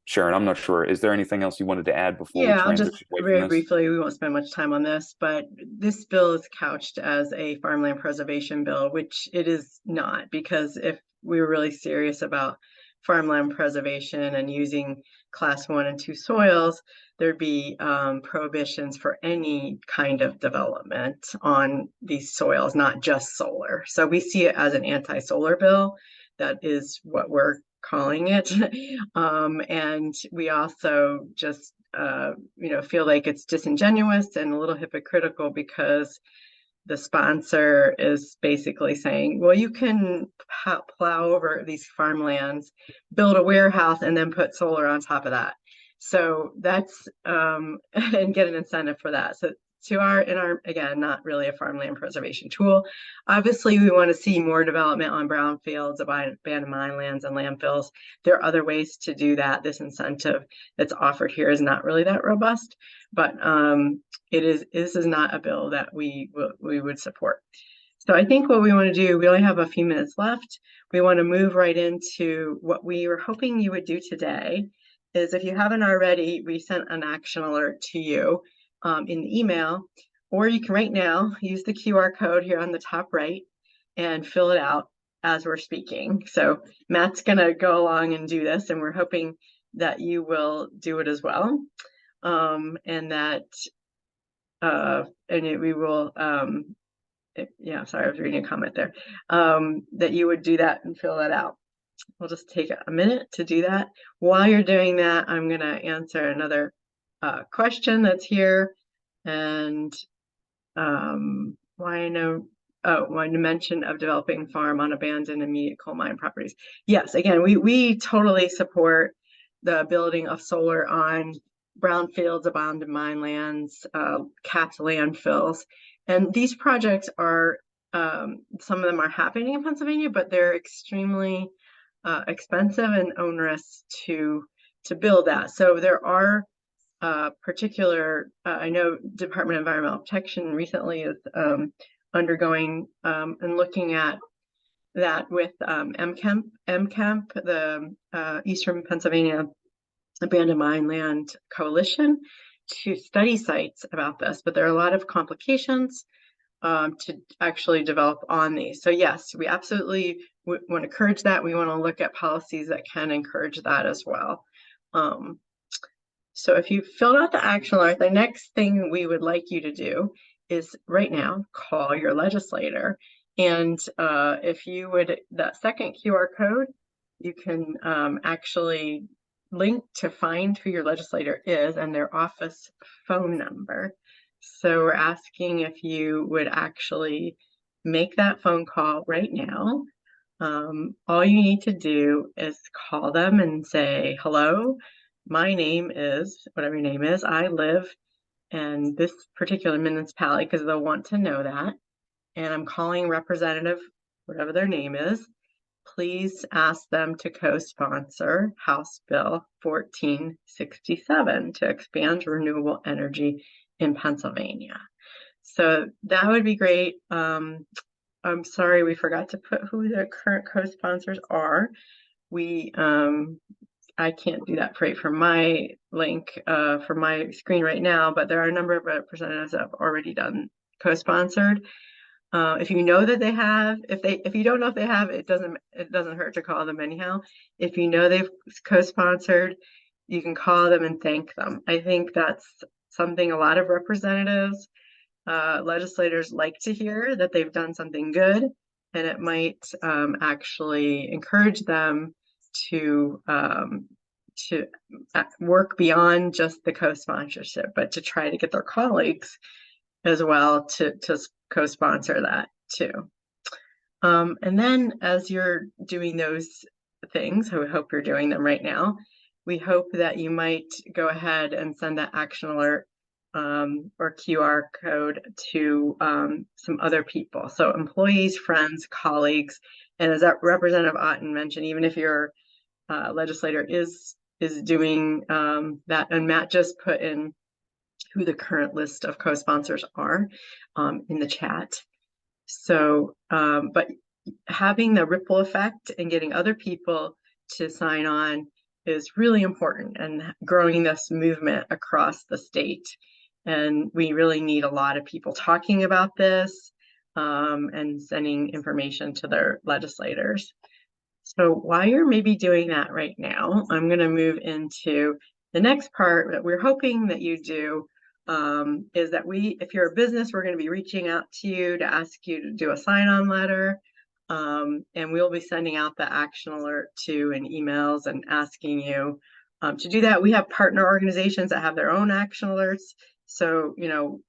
Sharon, I'm not sure. Is there anything else you wanted to add before we I'll transition just away from very this? briefly, we won't spend much time on this, but this bill is couched as a farmland preservation bill, which it is not, because if we were really serious about farmland preservation and using Class 1 and 2 soils, there'd be prohibitions for any kind of development on these soils, not just solar. So we see it as an anti-solar bill. That is what we're calling it. And we also just feel like it's disingenuous and a little hypocritical, because the sponsor is basically saying, well, you can plow over these farmlands, build a warehouse, and then put solar on top of that. So that's and get an incentive for that. So again, not really a farmland preservation tool. Obviously, we want to see more development on brownfields, abandoned mine lands, and landfills. There are other ways to do that. This incentive that's offered here is not really that robust, but this is not a bill that we would support. So I think what we want to do, we only have a few minutes left. We want to move right into what we were hoping you would do today. Is, if you haven't already, we sent an action alert to you in the email, or you can right now use the QR code here on the top right and fill it out as we're speaking. So Matt's going to go along and do this, and we're hoping that you will do it as well. And that we will sorry, I was reading a comment there, that you would do that and fill that out. We'll just take a minute to do that. While you're doing that, I'm going to answer another question that's here. And mention of developing farm on abandoned immediate coal mine properties. Yes, again, we totally support the building of solar on brownfields, abandoned mine lands, capped landfills. And these projects are, some of them are happening in Pennsylvania, but they're extremely expensive and onerous to build that. So there are particular, I know Department of Environmental Protection recently is undergoing and looking at that with MCHEMP, the Eastern Pennsylvania Abandoned Mine Land Coalition, to study sites about this, but there are a lot of complications to actually develop on these. So yes, we absolutely want to encourage that. We want to look at policies that can encourage that as well. So if you filled out the action alert, the next thing we would like you to do is right now call your legislator. And if you would, that second QR code, you can actually link to find who your legislator is and their office phone number. So we're asking if you would actually make that phone call right now. All you need to do is call them and say, hello, my name is, whatever your name is, I live in this particular municipality, because they'll want to know that. And I'm calling Representative, whatever their name is. Please ask them to co-sponsor House Bill 1467 to expand renewable energy in Pennsylvania. So that would be great. I'm sorry we forgot to put who the current co-sponsors are. I can't do that right from my link for my screen right now, but there are a number of representatives that have already done co-sponsored. If you know that they have, if you don't know if they have, it doesn't hurt to call them anyhow. If you know they've co-sponsored, you can call them and thank them. I think that's something a lot of representatives, legislators like to hear, that they've done something good, and it might actually encourage them to work beyond just the co-sponsorship, but to try to get their colleagues as well to co-sponsor that too. And then as you're doing those things, I hope you're doing them right now, we hope that you might go ahead and send that action alert or QR code to some other people. So employees, friends, colleagues, and as that Representative Otten mentioned, even if your legislator is doing that, and Matt just put in who the current list of co-sponsors are in the chat. So, but having the ripple effect and getting other people to sign on is really important, and growing this movement across the state. And we really need a lot of people talking about this and sending information to their legislators. So while you're maybe doing that right now, I'm going to move into the next part that we're hoping that you do, is that if you're a business, we're going to be reaching out to you to ask you to do a sign-on letter. And we'll be sending out the action alert too in emails and asking you to do that. We have partner organizations that have their own action alerts. So,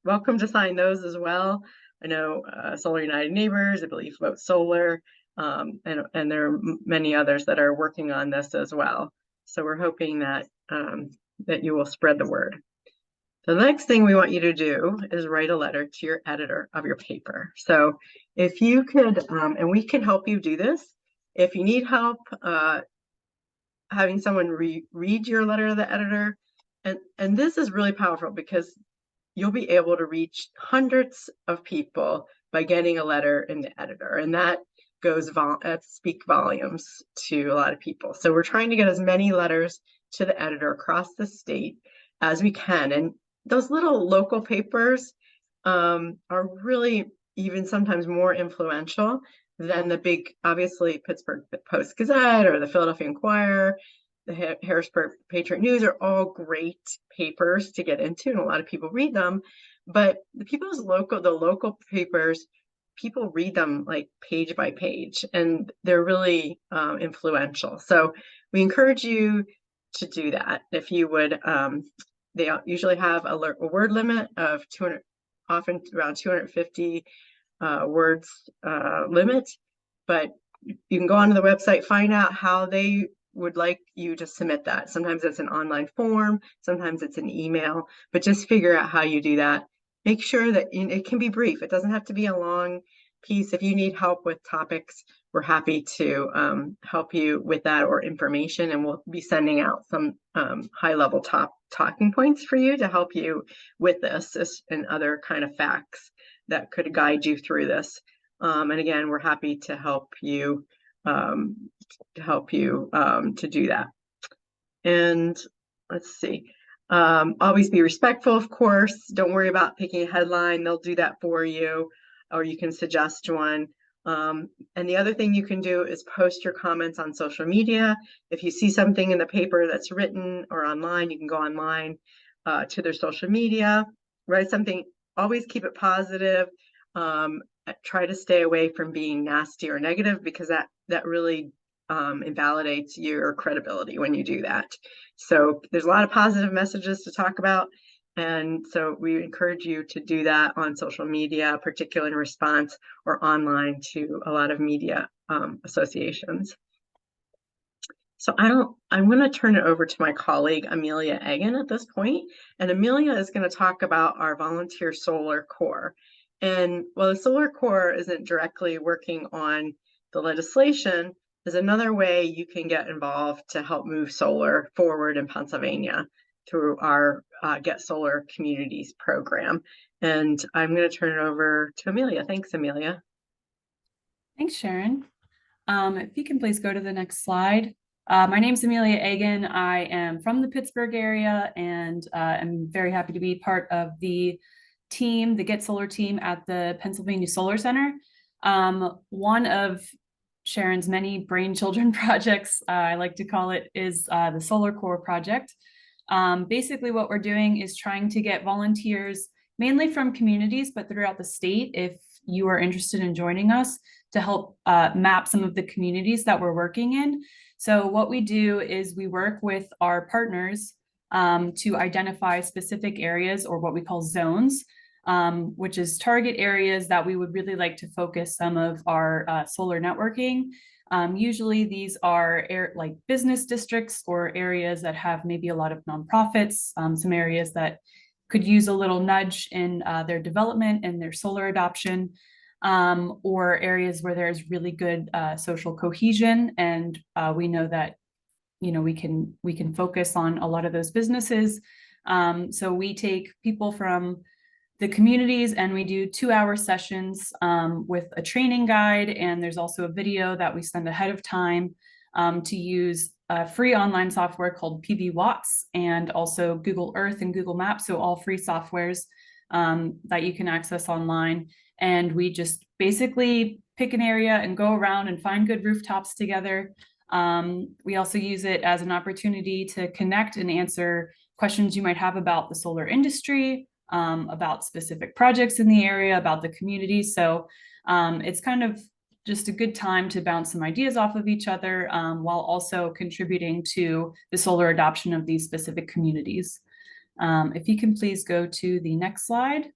welcome to sign those as well. I know Solar United Neighbors, I believe Vote Solar, and there are many others that are working on this as well. So we're hoping that that you will spread the word. The next thing we want you to do is write a letter to your editor of your paper. So if you could, and we can help you do this, if you need help having someone read your letter to the editor, and this is really powerful because you'll be able to reach hundreds of people by getting a letter in the editor, and that goes speak volumes to a lot of people. So we're trying to get as many letters to the editor across the state as we can, and those little local papers are really even sometimes more influential than the big, obviously, Pittsburgh Post-Gazette or the Philadelphia Inquirer, the Harrisburg Patriot News are all great papers to get into, and a lot of people read them. But the local papers, people read them like page by page, and they're really influential. So we encourage you to do that. If you would, they usually have a word limit of 200, often around 250 words limit, but you can go onto the website, find out how they would like you to submit that. Sometimes it's an online form, sometimes it's an email, but just figure out how you do that. Make sure that it can be brief. It doesn't have to be a long piece. If you need help with topics we're happy to help you with that or information, and we'll be sending out some high-level talking points for you to help you with this and other kind of facts that could guide you through this. And again, we're happy to help you to do that. And let's see. Always be respectful, of course. Don't worry about picking a headline. They'll do that for you, or you can suggest one. And the other thing you can do is post your comments on social media. If you see something in the paper that's written or online, you can go online to their social media, write something. Always keep it positive. Try to stay away from being nasty or negative, because that really invalidates your credibility when you do that. So there's a lot of positive messages to talk about. And so we encourage you to do that on social media, particularly in response or online to a lot of media associations. So I'm going to turn it over to my colleague, Amelia Egan, at this point. And Amelia is going to talk about our Volunteer Solar Corps. And while the Solar Corps isn't directly working on the legislation, there's another way you can get involved to help move solar forward in Pennsylvania through our Get Solar Communities program. And I'm going to turn it over to Amelia. Thanks, Amelia. Thanks, Sharon. If you can please go to the next slide. My name is Amelia Egan. I am from the Pittsburgh area, and I'm very happy to be part of the team, the Get Solar team at the Pennsylvania Solar Center. One of Sharon's many brain children projects, I like to call it, is the Solar Corps project. Basically, what we're doing is trying to get volunteers, mainly from communities, but throughout the state, if you are interested in joining us, to help map some of the communities that we're working in. So what we do is we work with our partners to identify specific areas, or what we call zones, which is target areas that we would really like to focus some of our solar networking. Usually these are like business districts or areas that have maybe a lot of nonprofits, some areas that could use a little nudge in their development and their solar adoption, or areas where there's really good social cohesion. And we know that, you know, we can focus on a lot of those businesses. So we take people from the communities and we do 2-hour sessions with a training guide. And there's also a video that we send ahead of time to use a free online software called PV Watts, and also Google Earth and Google Maps. So all free softwares that you can access online. And we just basically pick an area and go around and find good rooftops together. We also use it as an opportunity to connect and answer questions you might have about the solar industry, about specific projects in the area, about the community. So it's kind of just a good time to bounce some ideas off of each other, while also contributing to the solar adoption of these specific communities. If you can please go to the next slide.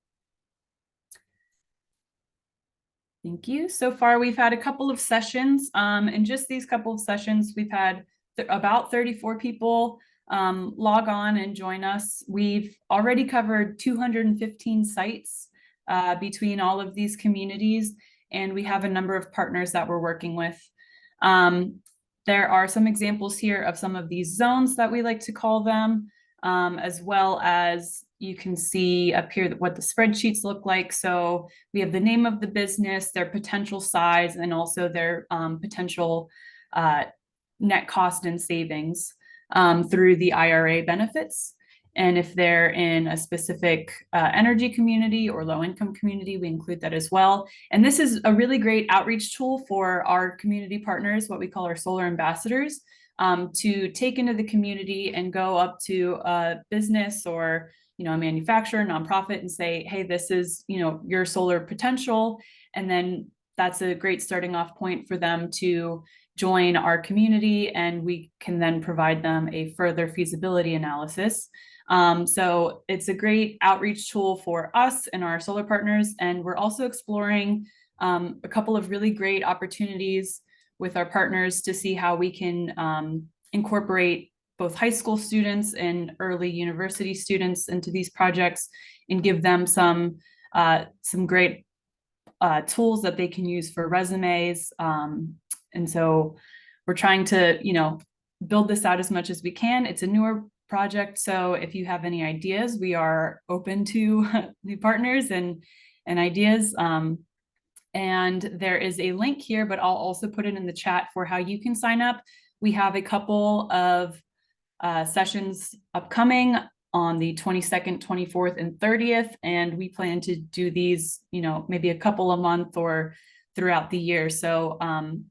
Thank you. So far, we've had a couple of sessions. In just these couple of sessions, we've had about 34 people log on and join us. We've already covered 215 sites between all of these communities, and we have a number of partners that we're working with. There are some examples here of some of these zones that we like to call them, as well as you can see up here what the spreadsheets look like. So we have the name of the business, their potential size, and also their potential net cost and savings through the IRA benefits. And if they're in a specific energy community or low income community, we include that as well. And this is a really great outreach tool for our community partners, what we call our solar ambassadors, to take into the community and go up to a business or, you know, a manufacturer, nonprofit, and say, hey, this is, you know, your solar potential. And then that's a great starting off point for them to join our community, and we can then provide them a further feasibility analysis. So it's a great outreach tool for us and our solar partners. And we're also exploring a couple of really great opportunities with our partners to see how we can incorporate both high school students and early university students into these projects and give them some great tools that they can use for resumes, And so we're trying to, build this out as much as we can. It's a newer project. So if you have any ideas, we are open to new partners and ideas. And there is a link here, but I'll also put it in the chat for how you can sign up. We have a couple of sessions upcoming on the 22nd, 24th, and 30th. And we plan to do these, maybe a couple a month or throughout the year. So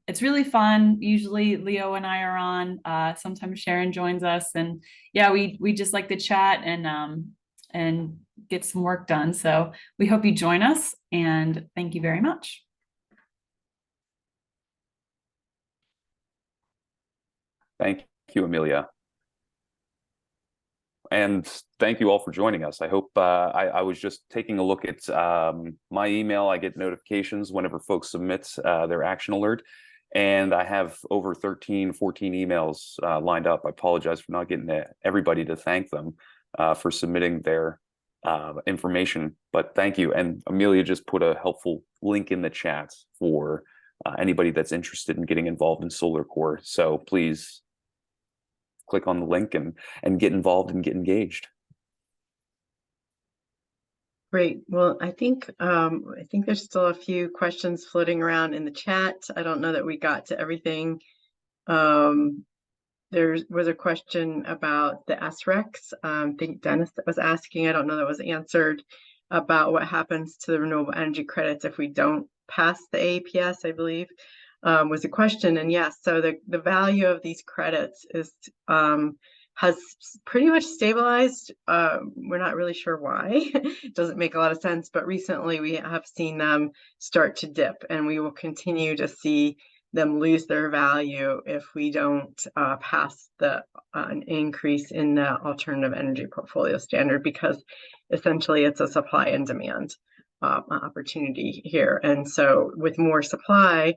it's really fun. Usually Leo and I are on, sometimes Sharon joins us, and yeah, we just like to chat and get some work done. So we hope you join us, and thank you very much. Thank you, Amelia. And thank you all for joining us. I hope I was just taking a look at my email. I get notifications whenever folks submit their action alert. And I have over 13, 14 emails lined up. I apologize for not getting everybody to thank them for submitting their information. But thank you. And Amelia just put a helpful link in the chat for anybody that's interested in getting involved in Solar Core. So please click on the link and get involved and get engaged. Great. Well, I think there's still a few questions floating around in the chat. I don't know that we got to everything. There was a question about the SRECs. I think Dennis was asking, I don't know that was answered, about what happens to the renewable energy credits if we don't pass the APS, I believe. Was a question. And yes, so the value of these credits is has pretty much stabilized. We're not really sure why. It doesn't make a lot of sense, but recently we have seen them start to dip, and we will continue to see them lose their value if we don't pass an increase in the alternative energy portfolio standard, because essentially it's a supply and demand opportunity here. And so with more supply,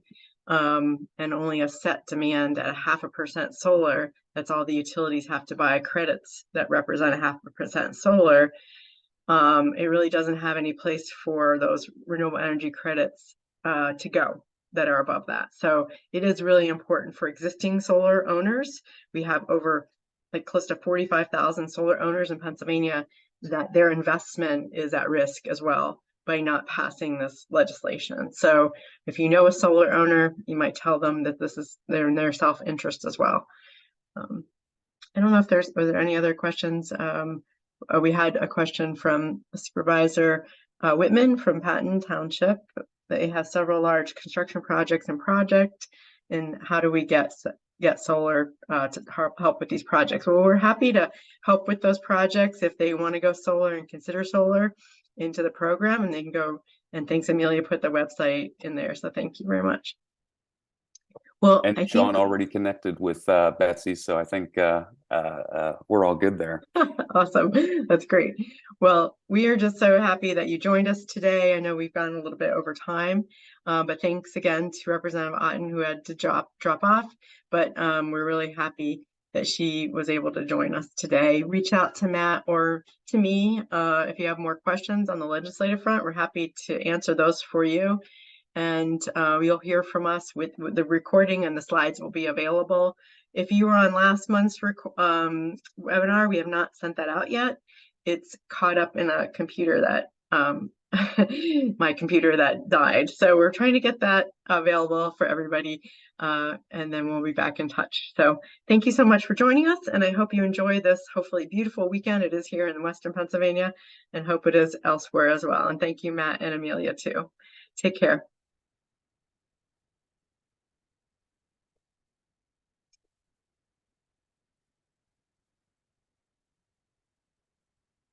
and only a set demand at 0.5% solar, that's all the utilities have to buy credits that represent 0.5% solar. It really doesn't have any place for those renewable energy credits to go that are above that. So it is really important for existing solar owners. We have over close to 45,000 solar owners in Pennsylvania that their investment is at risk as well by not passing this legislation. So if you know a solar owner, you might tell them that this is in their self-interest as well. I don't know if were there any other questions? We had a question from Supervisor Whitman from Patton Township. They have several large construction projects and how do we get solar to help with these projects? Well, we're happy to help with those projects if they want to go solar and consider solar into the program, and they can go. And thanks, Amelia, put the website in there. So thank you very much. Well, and John already connected with Betsy, so I think we're all good there. Awesome. That's great. Well, we are just so happy that you joined us today. I know we've gone a little bit over time, but thanks again to Representative Otten, who had to drop off. But we're really happy that she was able to join us today. Reach out to Matt or to me if you have more questions on the legislative front. We're happy to answer those for you. And you'll hear from us with the recording, and the slides will be available. If you were on last month's webinar, we have not sent that out yet. It's caught up in a computer that my computer that died. So we're trying to get that available for everybody, and then we'll be back in touch. So thank you so much for joining us, and I hope you enjoy this hopefully beautiful weekend. It is here in Western Pennsylvania, and hope it is elsewhere as well. And thank you, Matt and Amelia, too. Take care.